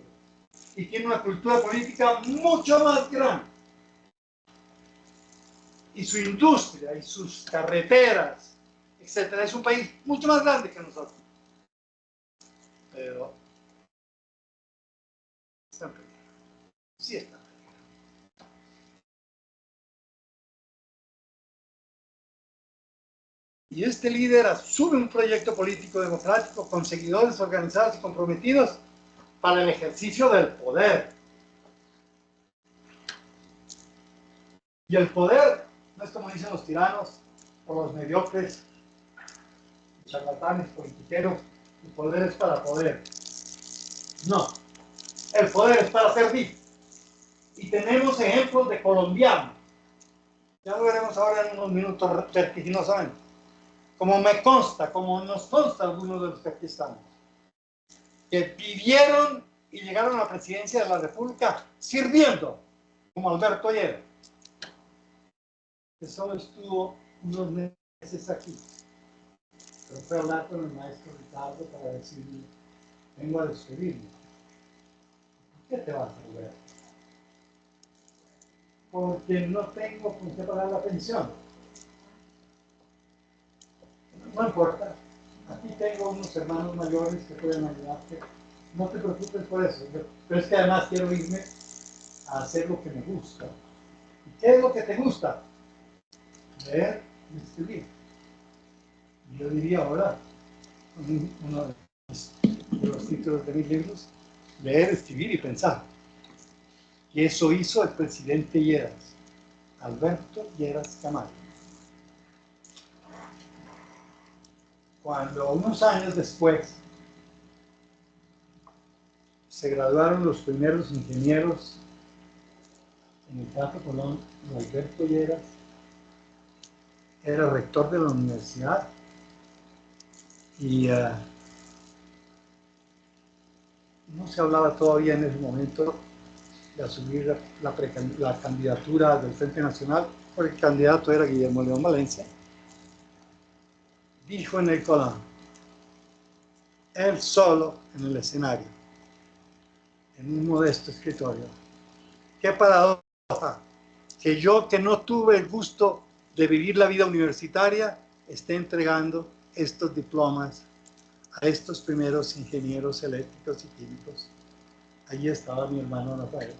Y tiene una cultura política mucho más grande. Y su industria, y sus carreteras, etcétera, es un país mucho más grande que nosotros. Pero está en peligro. Sí está en peligro. Y este líder asume un proyecto político democrático con seguidores organizados y comprometidos para el ejercicio del poder. Y el poder no es como dicen los tiranos o los mediocres, charlatanes, politiqueros, el poder es para poder. No, el poder es para servir. Y tenemos ejemplos de colombianos. Ya lo veremos ahora en unos minutos vertiginosamente. Como me consta, como nos consta algunos de los que aquí estamos, que vivieron y llegaron a la presidencia de la República sirviendo, como Alberto Lleras, que solo estuvo unos meses aquí. Pero fue a hablar con el maestro Ricardo para decirle, vengo a despedirme. ¿Qué te vas a ver? Porque no tengo con qué pagar la pensión. No importa, aquí tengo unos hermanos mayores que pueden ayudarte. No te preocupes por eso. Pero es que además quiero irme a hacer lo que me gusta. ¿Y qué es lo que te gusta? Leer y escribir. Y yo diría ahora, uno de los títulos de mis libros, leer, escribir y pensar. Y eso hizo el presidente Lleras, Alberto Lleras Camacho. Cuando unos años después se graduaron los primeros ingenieros en el Teatro Colón, Alberto Lleras era rector de la universidad y no se hablaba todavía en ese momento de asumir la candidatura del Frente Nacional, porque el candidato era Guillermo León Valencia. Dijo en el Colón, él solo en el escenario, en un modesto escritorio, qué paradoja, que yo que no tuve el gusto de vivir la vida universitaria, esté entregando estos diplomas a estos primeros ingenieros eléctricos y químicos. Allí estaba mi hermano Rafael,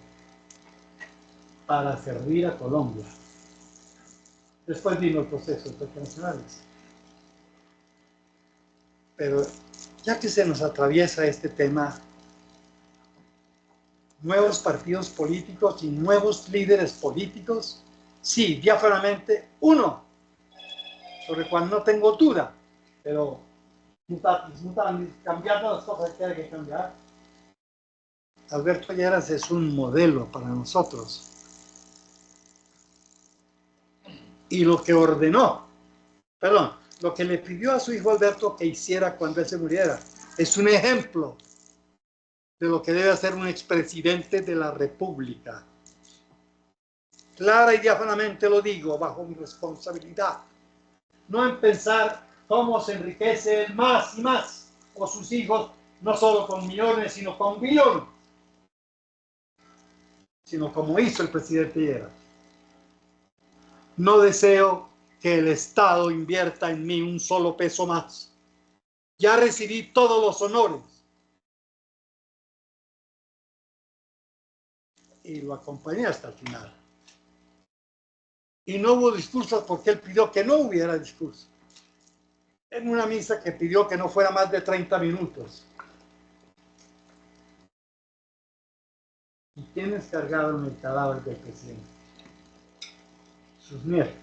para servir a Colombia. Después vino el proceso internacionales. Pero ya que se nos atraviesa este tema, nuevos partidos políticos y nuevos líderes políticos, sí, diáfanamente, uno, sobre el cual no tengo duda, pero mutatis mutandis, cambiando las cosas que hay que cambiar. Alberto Lleras es un modelo para nosotros. Y lo que lo que le pidió a su hijo Alberto que hiciera cuando él se muriera, es un ejemplo de lo que debe hacer un expresidente de la República. Clara y diáfanamente lo digo, bajo mi responsabilidad. No en pensar cómo se enriquece él más y más, o sus hijos, no solo con millones, sino con billones, sino como hizo el presidente Lleras. No deseo que el Estado invierta en mí un solo peso más. Ya recibí todos los honores. Y lo acompañé hasta el final. Y no hubo discursos porque él pidió que no hubiera discurso. En una misa que pidió que no fuera más de 30 minutos. ¿Y quiénes cargaron el cadáver del presidente? Sus nietos.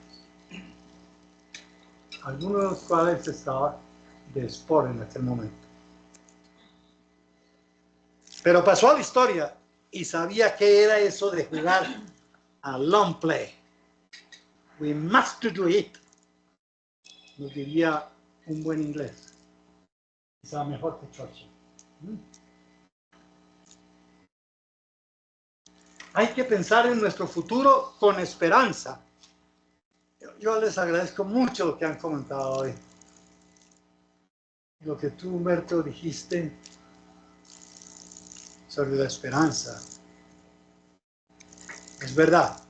Algunos de los cuales estaban de Sport en aquel momento. Pero pasó a la historia y sabía qué era eso de jugar a long play. We must do it, nos diría un buen inglés. Quizá mejor que Churchill. Hay que pensar en nuestro futuro con esperanza. Yo les agradezco mucho lo que han comentado hoy. Lo que tú, Humberto, dijiste sobre la esperanza. Es verdad.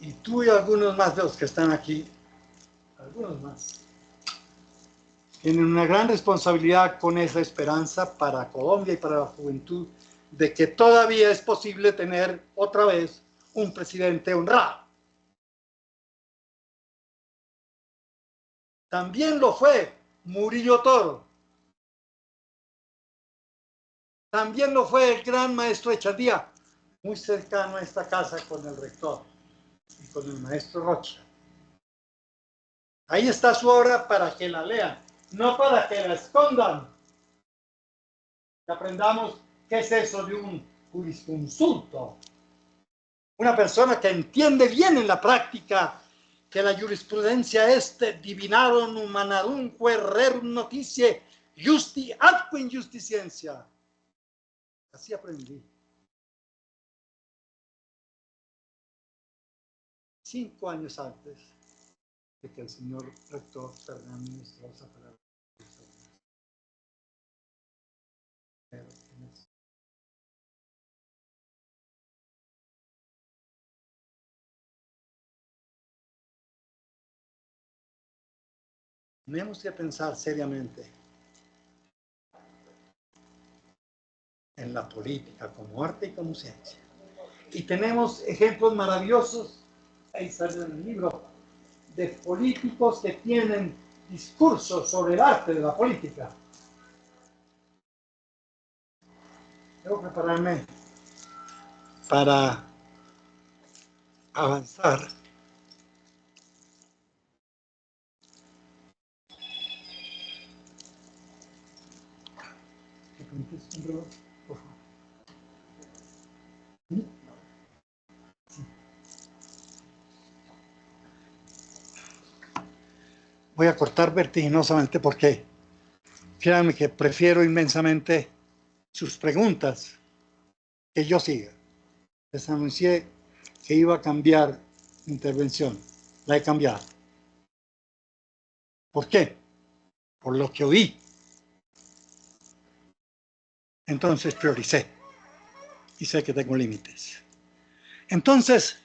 Y tú y algunos más de los que están aquí, algunos más, tienen una gran responsabilidad con esa esperanza para Colombia y para la juventud de que todavía es posible tener otra vez un presidente honrado. También lo fue Murillo Toro. También lo fue el gran maestro Echandía, muy cercano a esta casa con el rector y con el maestro Rocha. Ahí está su obra para que la lean, no para que la escondan. Que aprendamos qué es eso de un jurisconsulto. Una persona que entiende bien en la práctica que la jurisprudencia es divinarum humanarumque rerum notitiae justi atque injustitiencia. Así aprendí. 5 años antes de que el señor rector Fernando Ministrosa fuera tenemos que pensar seriamente en la política como arte y como ciencia. Y tenemos ejemplos maravillosos, ahí sale en el libro, de políticos que tienen discursos sobre el arte de la política. Debo prepararme para avanzar. Por favor. Voy a cortar vertiginosamente porque créanme que prefiero inmensamente sus preguntas que yo siga. Les anuncié que iba a cambiar mi intervención. La he cambiado. ¿Por qué? Por lo que oí. Entonces prioricé. Y sé que tengo límites. Entonces,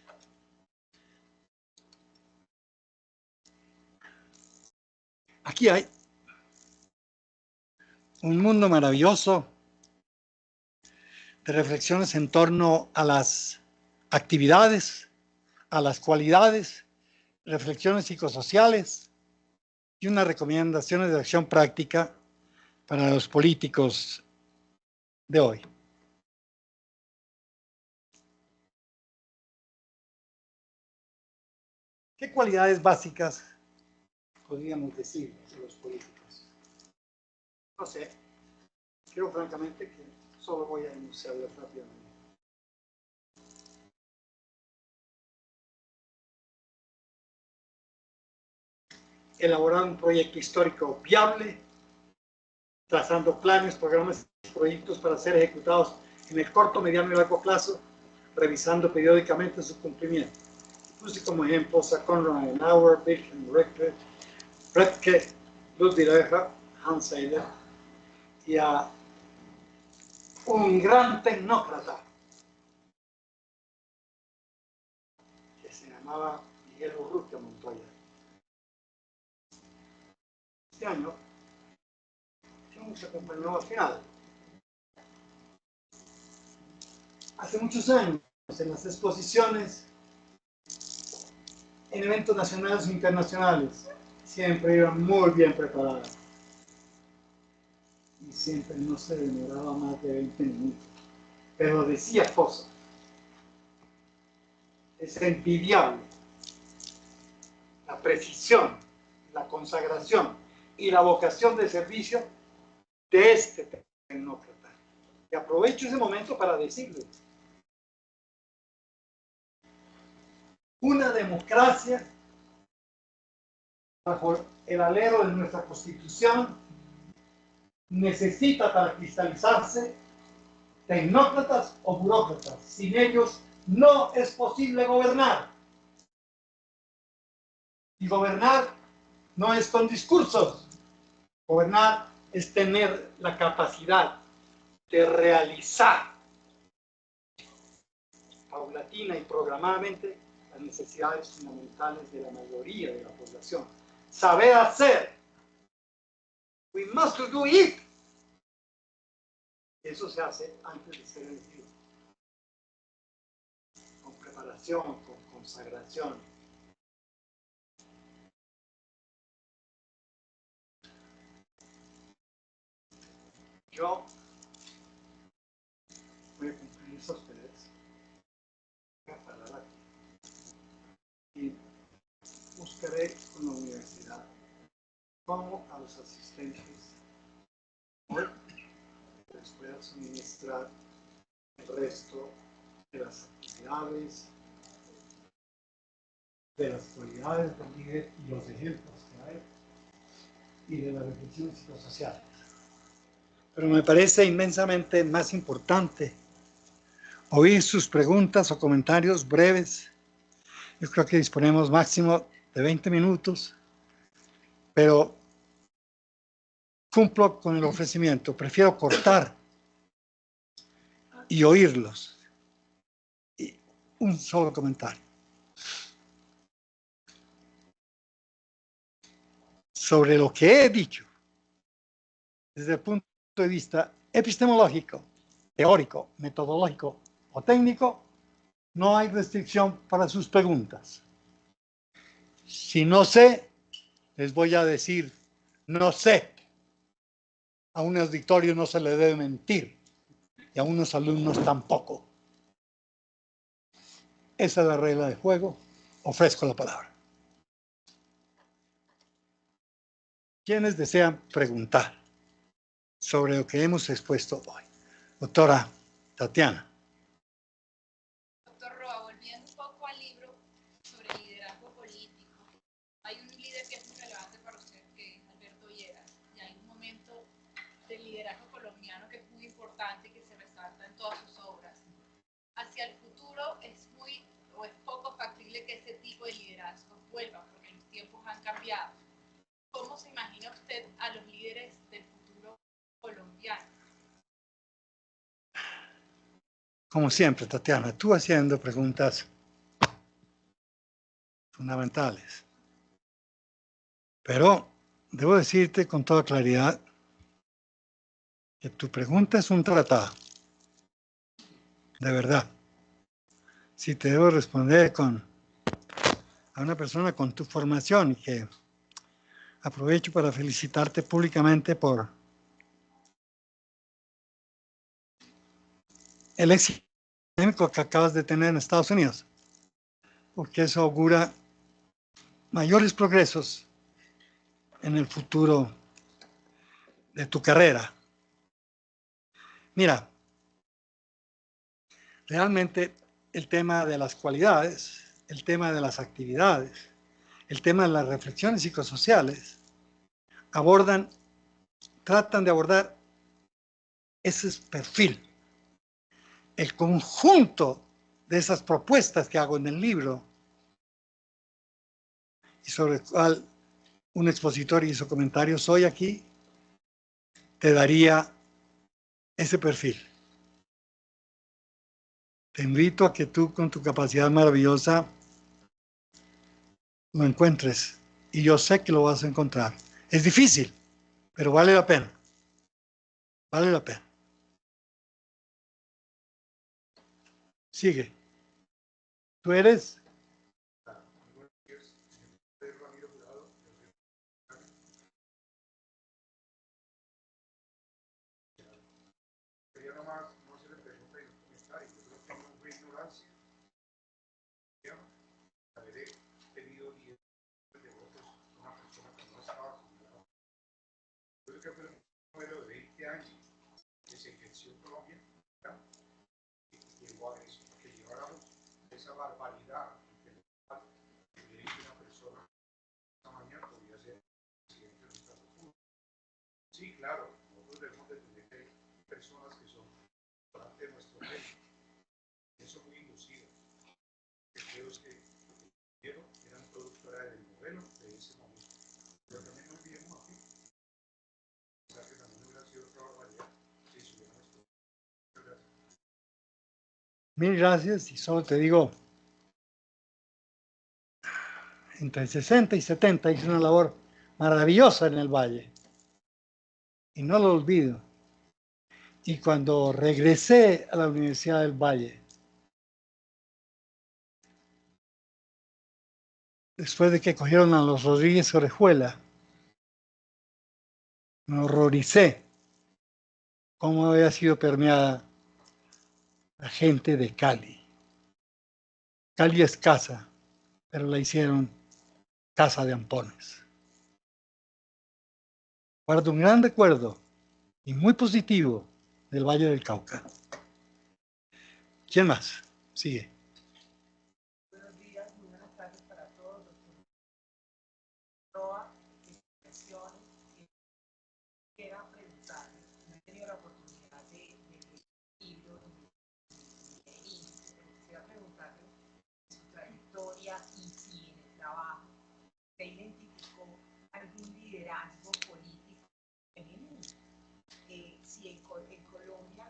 aquí hay un mundo maravilloso de reflexiones en torno a las actividades, a las cualidades, reflexiones psicosociales y unas recomendaciones de acción práctica para los políticos de hoy. ¿Qué cualidades básicas podríamos decir de los políticos? No sé, creo francamente que solo voy a enunciarlas rápidamente. Elaborar un proyecto histórico viable, trazando planes, programas y proyectos para ser ejecutados en el corto, mediano y largo plazo, revisando periódicamente su cumplimiento. Puse como ejemplos a Konrad Adenauer, Wilhelm Röpke, Ludwig Erhard, Hans Seyler y a un gran tecnócrata que se llamaba Miguel Urrutia Montoya. Este año se acompañó al final. Hace muchos años, en las exposiciones, en eventos nacionales e internacionales, siempre iban muy bien preparadas. Y siempre no se demoraba más de 20 minutos. Pero decía cosas. Es envidiable la precisión, la consagración y la vocación de servicio de este tecnócrata. Y aprovecho ese momento para decirle, una democracia bajo el alero de nuestra Constitución necesita para cristalizarse tecnócratas o burócratas. Sin ellos no es posible gobernar. Y gobernar no es con discursos. Gobernar es tener la capacidad de realizar paulatina y programadamente las necesidades fundamentales de la mayoría de la población. Saber hacer. We must do it. Eso se hace antes de ser elegido. Con preparación, con consagración. Yo voy a cumplirles a ustedes. Voy a parar aquí. Y buscaré con la universidad cómo a los asistentes hoy les pueda suministrar el resto de las actividades, de las cualidades del líder y los ejemplos que hay, y de la reflexión psicosocial. Pero me parece inmensamente más importante oír sus preguntas o comentarios breves. Yo creo que disponemos máximo de 20 minutos, pero cumplo con el ofrecimiento. Prefiero cortar y oírlos. Y un solo comentario. Sobre lo que he dicho, desde el punto de vista epistemológico, teórico, metodológico o técnico, no hay restricción para sus preguntas. Si no sé, les voy a decir, no sé. A un auditorio no se le debe mentir y a unos alumnos tampoco. Esa es la regla de juego. Ofrezco la palabra. ¿Quiénes desean preguntar sobre lo que hemos expuesto hoy? Doctora Tatiana. Doctor Roa, volviendo un poco al libro sobre liderazgo político, hay un líder que es muy relevante para usted, que es Alberto Lleras, y hay un momento del liderazgo colombiano que es muy importante y que se resalta en todas sus obras. Hacia el futuro es poco factible que ese tipo de liderazgo vuelva, porque los tiempos han cambiado. ¿Cómo se imagina usted a los líderes del futuro colombiano? Como siempre, Tatiana, tú haciendo preguntas fundamentales. Pero debo decirte con toda claridad que tu pregunta es un tratado. De verdad. Si te debo responder a una persona con tu formación, y que aprovecho para felicitarte públicamente por el éxito académico que acabas de tener en Estados Unidos, porque eso augura mayores progresos en el futuro de tu carrera. Mira, realmente el tema de las cualidades, el tema de las actividades, el tema de las reflexiones psicosociales, tratan de abordar ese perfil. El conjunto de esas propuestas que hago en el libro y sobre el cual un expositor hizo comentarios hoy aquí, te daría ese perfil. Te invito a que tú, con tu capacidad maravillosa, lo encuentres. Y yo sé que lo vas a encontrar. Es difícil, pero vale la pena. Vale la pena. Sigue. Tú eres... número de 20 años que se ejerció en Colombia, que llegó a eso, que lleváramos esa barbaridad intelectual que dirige una persona esta mañana podría ser presidente de nuestra república. Sí, claro, nosotros debemos de tener que hay personas que son parte de nuestro reino, que son muy inducidas. Creo que eran todos fuera del modelo de ese momento. Pero también no olvidemos aquí, o sea, que también hubiera sido otra barbaridad si se hubiera nuestro. Mil gracias, y solo te digo, entre 60 y 70 hice una labor maravillosa en el Valle, y no lo olvido. Y cuando regresé a la Universidad del Valle, después de que cogieron a los Rodríguez Orejuela, me horroricé cómo había sido permeada la gente de Cali. Cali es casa, pero la hicieron casa de ampones. Guardo un gran recuerdo y muy positivo del Valle del Cauca. ¿Quién más? Sigue. Buenos días, muy buenas tardes para todos. Roa, quiero preguntarle, no he tenido la oportunidad de leer el libro quisiera preguntarle su trayectoria y si en el trabajo se identificó algún liderazgo político femenino. Si en Colombia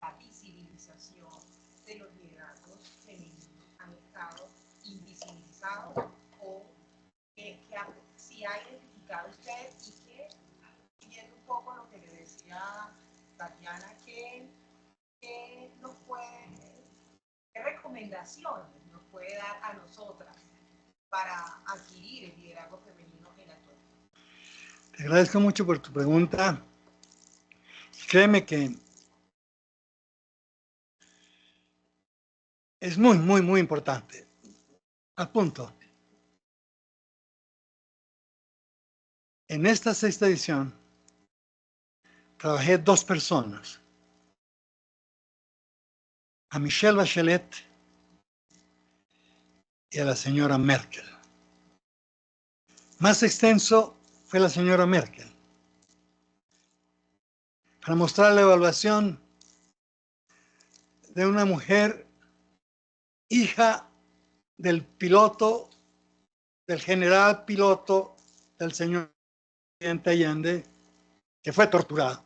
la visibilización de los liderazgos femeninos han estado invisibilizados o si ha identificado usted y que, siguiendo un poco lo que le decía Tatiana, ¿qué nos puede, qué recomendaciones nos puede dar a nosotras para adquirir el liderazgo femenino en la actualidad? Te agradezco mucho por tu pregunta. Créeme que es muy, muy, muy importante. Al punto. En esta 6ª edición trabajé 2 personas. A Michelle Bachelet y a la señora Merkel. Más extenso fue la señora Merkel. Para mostrar la evaluación de una mujer hija del piloto, del general piloto del señor presidente Allende, que fue torturado.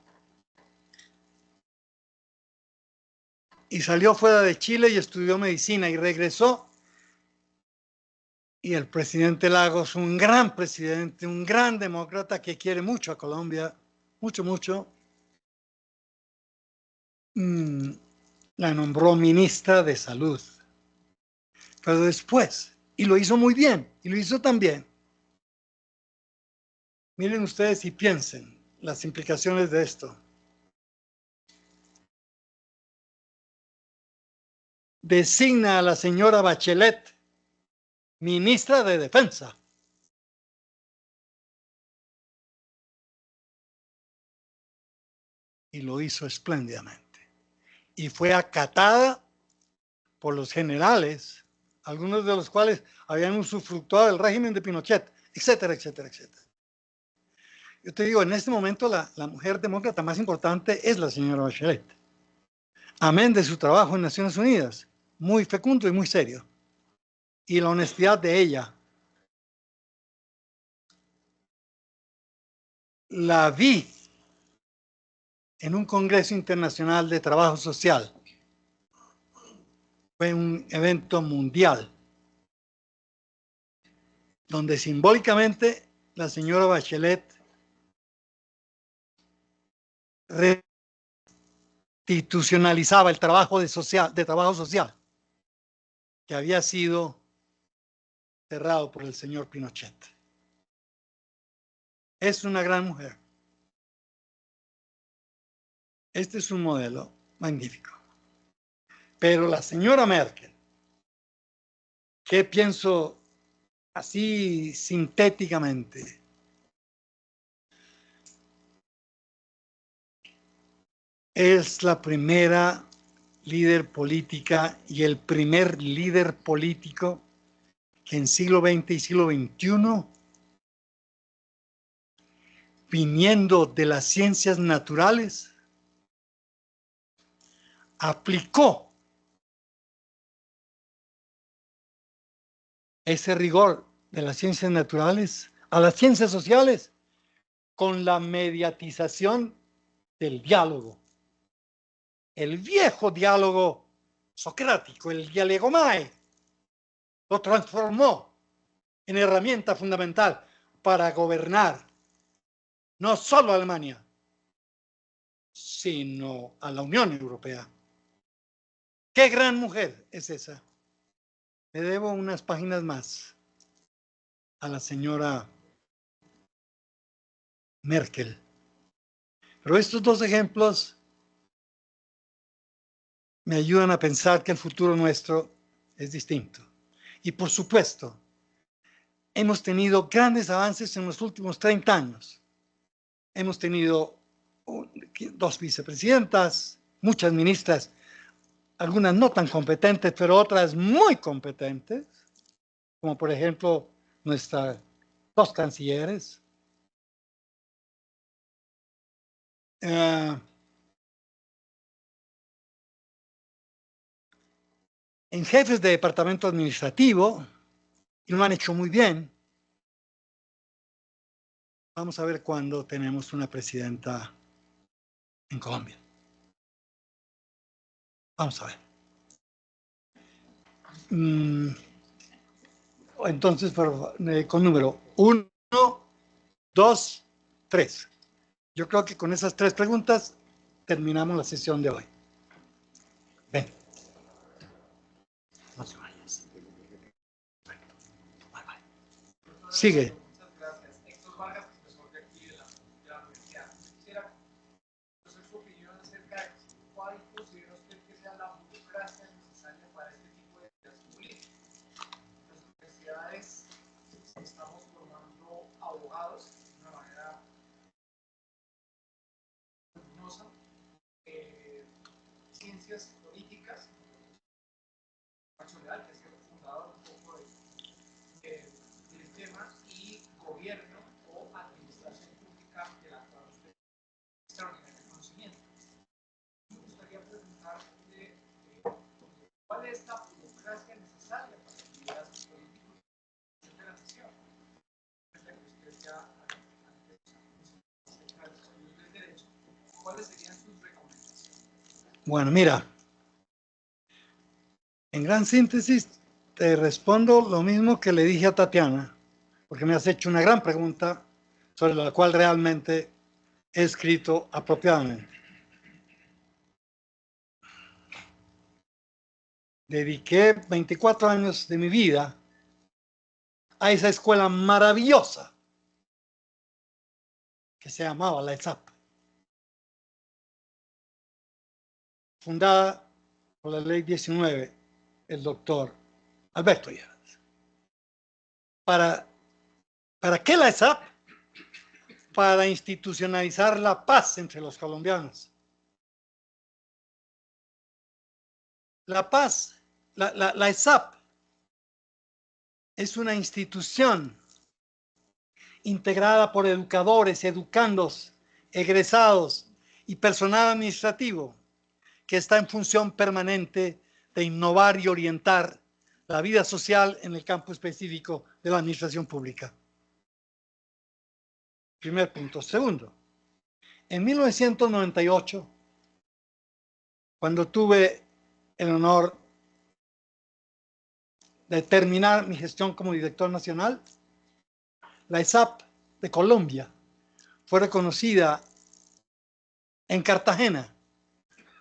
Y salió fuera de Chile y estudió medicina y regresó. Y el presidente Lagos, un gran presidente, un gran demócrata que quiere mucho a Colombia, mucho, mucho, la nombró ministra de Salud. Pero después, y lo hizo muy bien, y lo hizo tan bien. Miren ustedes y piensen las implicaciones de esto. Designa a la señora Bachelet ministra de Defensa. Y lo hizo espléndidamente. Y fue acatada por los generales, algunos de los cuales habían usufructuado del régimen de Pinochet, etcétera, etcétera, etcétera. Yo te digo, en este momento la mujer demócrata más importante es la señora Bachelet. Amén de su trabajo en Naciones Unidas, muy fecundo y muy serio. Y la honestidad de ella. La vi en un Congreso Internacional de Trabajo Social. Fue un evento mundial donde simbólicamente la señora Bachelet institucionalizaba el trabajo de trabajo social que había sido cerrado por el señor Pinochet. Es una gran mujer. Este es un modelo magnífico. Pero la señora Merkel, que pienso así sintéticamente, es la primera líder política y el primer líder político que en siglo XX y siglo XXI, viniendo de las ciencias naturales, aplicó ese rigor de las ciencias naturales a las ciencias sociales con la mediatización del diálogo. El viejo diálogo socrático, el dialegomae, lo transformó en herramienta fundamental para gobernar no solo a Alemania, sino a la Unión Europea. ¡Qué gran mujer es esa! Le debo unas páginas más a la señora Merkel. Pero estos dos ejemplos me ayudan a pensar que el futuro nuestro es distinto. Y por supuesto, hemos tenido grandes avances en los últimos 30 años. Hemos tenido 2 vicepresidentas, muchas ministras, algunas no tan competentes, pero otras muy competentes, como por ejemplo nuestras 2 cancilleres. En jefes de departamento administrativo, y lo han hecho muy bien. Vamos a ver cuándo tenemos una presidenta en Colombia. Vamos a ver. Entonces, con número 1, 2, 3. Yo creo que con esas 3 preguntas terminamos la sesión de hoy. Ven. No se vayas. Bye, bye. Sigue. Muchas gracias. Héctor Vargas, profesor de aquí de la universidad. Quisiera conocer su opinión acerca de cuál considera usted que sea la burocracia necesaria para este tipo de actividades políticas. Las universidades estamos formando abogados de una manera luminosa, ciencias políticas, Leal, que es el fundador un poco del tema, y gobierno o administración pública de la cual usted tiene extraordinario conocimiento. Me gustaría preguntarle cuál es la burocracia necesaria para el liderazgo político de la nación. Desde que usted ya acerca de los estudios del derecho, ¿cuáles serían sus recomendaciones? Bueno, mira, en gran síntesis te respondo lo mismo que le dije a Tatiana, porque me has hecho una gran pregunta sobre la cual realmente he escrito apropiadamente. Dediqué 24 años de mi vida a esa escuela maravillosa que se llamaba la ESAP, fundada por la Ley 19, el doctor Alberto Lleras. ¿Para qué la ESAP? Para institucionalizar la paz entre los colombianos. La paz, la ESAP es una institución integrada por educadores, educandos, egresados y personal administrativo que está en función permanente de innovar y orientar la vida social en el campo específico de la administración pública. Primer punto. Segundo, en 1998, cuando tuve el honor de terminar mi gestión como director nacional, la ESAP de Colombia fue reconocida en Cartagena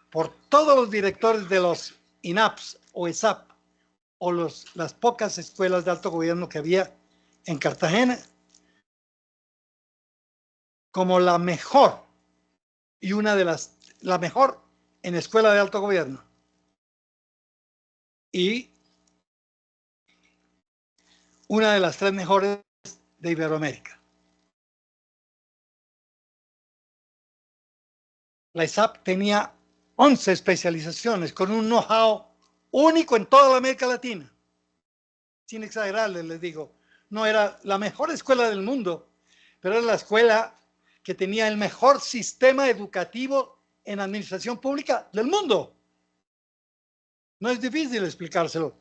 por todos los directores de los INAPs o ESAP o las pocas escuelas de alto gobierno que había en Cartagena como la mejor y la mejor en escuela de alto gobierno. Y una de las 3 mejores de Iberoamérica. La ESAP tenía 11 especializaciones con un know-how único en toda la América Latina. Sin exagerarles, les digo, no era la mejor escuela del mundo, pero era la escuela que tenía el mejor sistema educativo en administración pública del mundo. No es difícil explicárselo.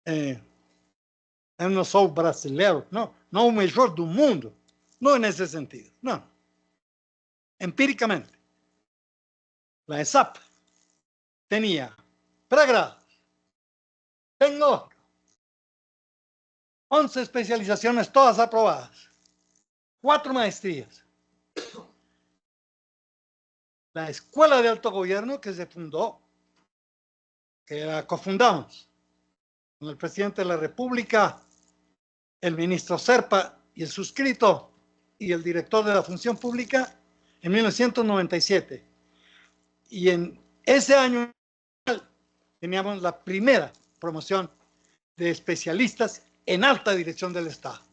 Eu não sou brasileiro, não o melhor do mundo. No en ese sentido, no. Empíricamente, la ESAP tenía pregrados, tecnológico, 11 especializaciones todas aprobadas, 4 maestrías. La Escuela de Alto Gobierno que se fundó, que la cofundamos con el presidente de la República, el ministro Serpa y el suscrito y el director de la Función Pública en 1997. Y en ese año teníamos la primera promoción de especialistas en alta dirección del Estado.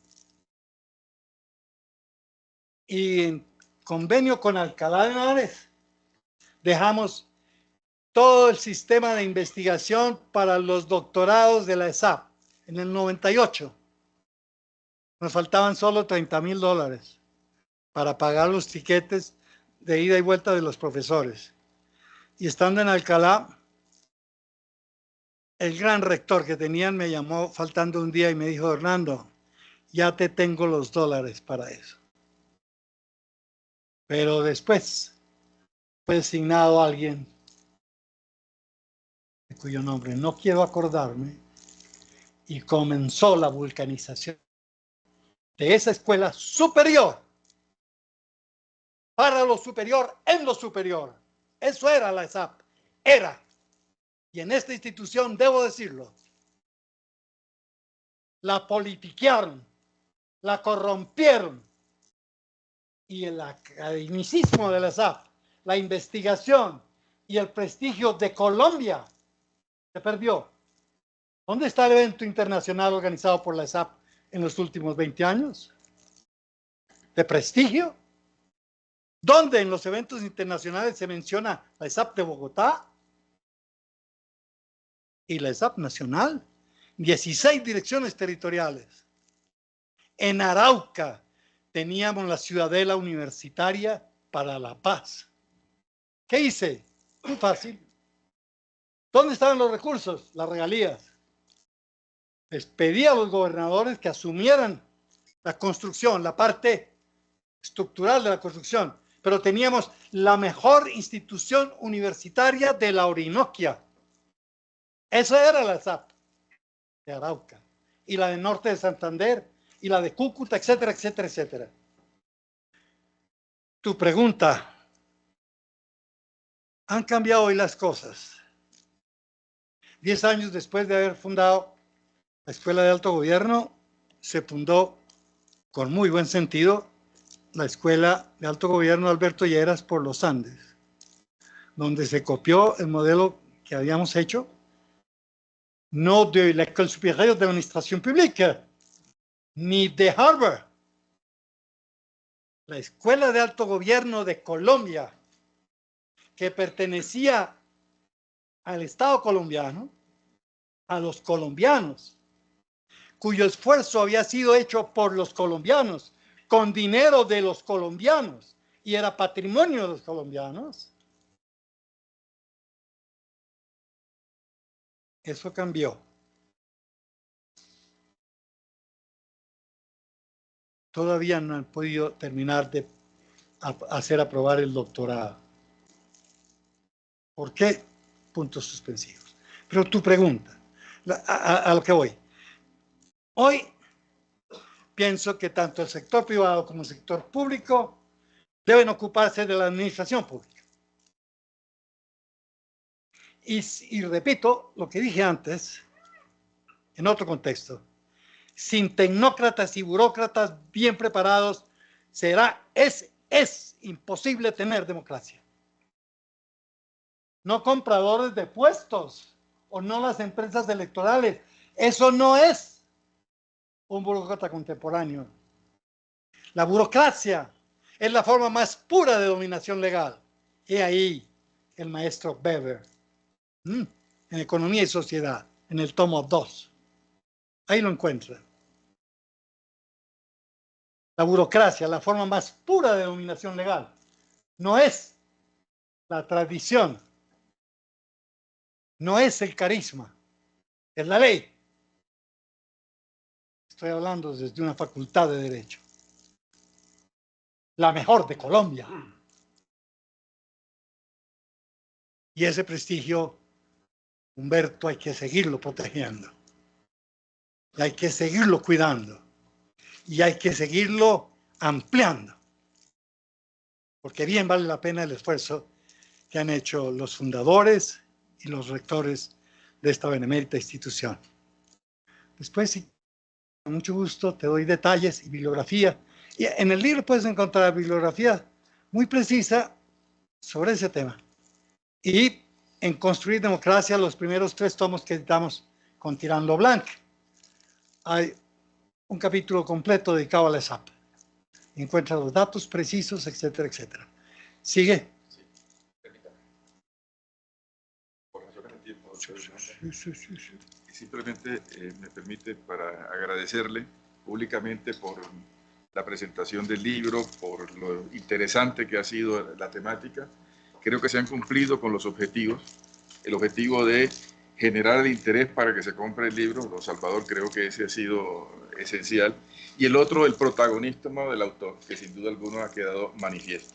Y en convenio con Alcalá de Henares dejamos todo el sistema de investigación para los doctorados de la ESAP en el 98. Nos faltaban solo $30,000 para pagar los tiquetes de ida y vuelta de los profesores. Y estando en Alcalá, el gran rector que tenían me llamó faltando un día y me dijo: Hernando, ya te tengo los dólares para eso. Pero después fue designado alguien de cuyo nombre no quiero acordarme, y comenzó la vulcanización de esa escuela superior para lo superior en lo superior. Eso era la ESAP, era. Y en esta institución, debo decirlo, la politiquearon, la corrompieron, y el academicismo de la ESAP, la investigación y el prestigio de Colombia se perdió. ¿Dónde está el evento internacional organizado por la ESAP en los últimos 20 años? ¿De prestigio? ¿Dónde en los eventos internacionales se menciona la ESAP de Bogotá y la ESAP nacional? 16 direcciones territoriales. En Arauca teníamos la Ciudadela Universitaria para la Paz. ¿Qué hice? Muy fácil. ¿Dónde estaban los recursos? Las regalías. Les pedí a los gobernadores que asumieran la construcción, la parte estructural de la construcción, pero teníamos la mejor institución universitaria de la Orinoquia. Esa era la ESAP de Arauca, y la del norte de Santander, y la de Cúcuta, etcétera, etcétera, etcétera. Tu pregunta: han cambiado hoy las cosas. 10 años después de haber fundado la Escuela de Alto Gobierno, se fundó con muy buen sentido la Escuela de Alto Gobierno Alberto Lleras por los Andes, donde se copió el modelo que habíamos hecho, no de la École Supérieure d'Administration Publique, ni de Harvard. La Escuela de Alto Gobierno de Colombia, que pertenecía al Estado colombiano, a los colombianos, cuyo esfuerzo había sido hecho por los colombianos, con dinero de los colombianos, y era patrimonio de los colombianos. Eso cambió. Todavía no han podido terminar de hacer aprobar el doctorado. ¿Por qué? Puntos suspensivos. Pero tu pregunta, a lo que voy. Hoy pienso que tanto el sector privado como el sector público deben ocuparse de la administración pública. Y repito lo que dije antes, en otro contexto: sin tecnócratas y burócratas bien preparados, es imposible tener democracia. No compradores de puestos, o no las empresas electorales. Eso no es un burócrata contemporáneo. La burocracia es la forma más pura de dominación legal. He ahí el maestro Weber, en Economía y Sociedad, en el tomo 2. Ahí lo encuentran. La burocracia, la forma más pura de dominación legal, no es la tradición, no es el carisma, es la ley. Estoy hablando desde una facultad de Derecho. La mejor de Colombia. Y ese prestigio, Humberto, hay que seguirlo protegiendo. Y hay que seguirlo cuidando. Y hay que seguirlo ampliando. Porque bien vale la pena el esfuerzo que han hecho los fundadores y los rectores de esta benemérita institución. Después, sí, con mucho gusto, te doy detalles y bibliografía. Y en el libro puedes encontrar bibliografía muy precisa sobre ese tema. Y en Construir Democracia, los primeros 3 tomos que editamos con Tirando Blanc, hay un capítulo completo dedicado a la ESAP. Encuentra los datos precisos, etcétera, etcétera. ¿Sigue? Sí, permítame. Por razones de tiempo, y simplemente me permite para agradecerle públicamente por la presentación del libro, por lo interesante que ha sido la temática. Creo que se han cumplido con los objetivos. El objetivo de generar el interés para que se compre el libro, don Salvador, creo que ese ha sido esencial. Y el otro, el protagonismo del autor, que sin duda alguna ha quedado manifiesto.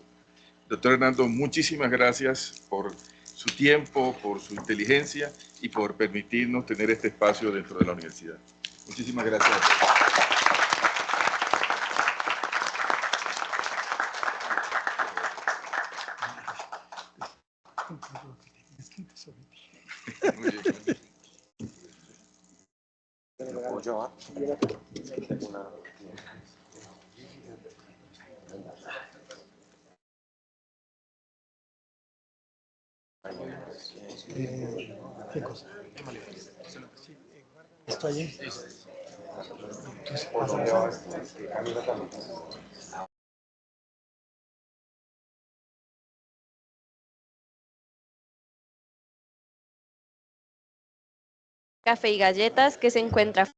Doctor Hernando, muchísimas gracias por su tiempo, por su inteligencia y por permitirnos tener este espacio dentro de la universidad. Muchísimas gracias. Muy bien, muy bien. ¿Lo puedo llevar? Tengo una... ¿Qué cosa? ¿Esto allí? Entonces, Café y galletas que se encuentra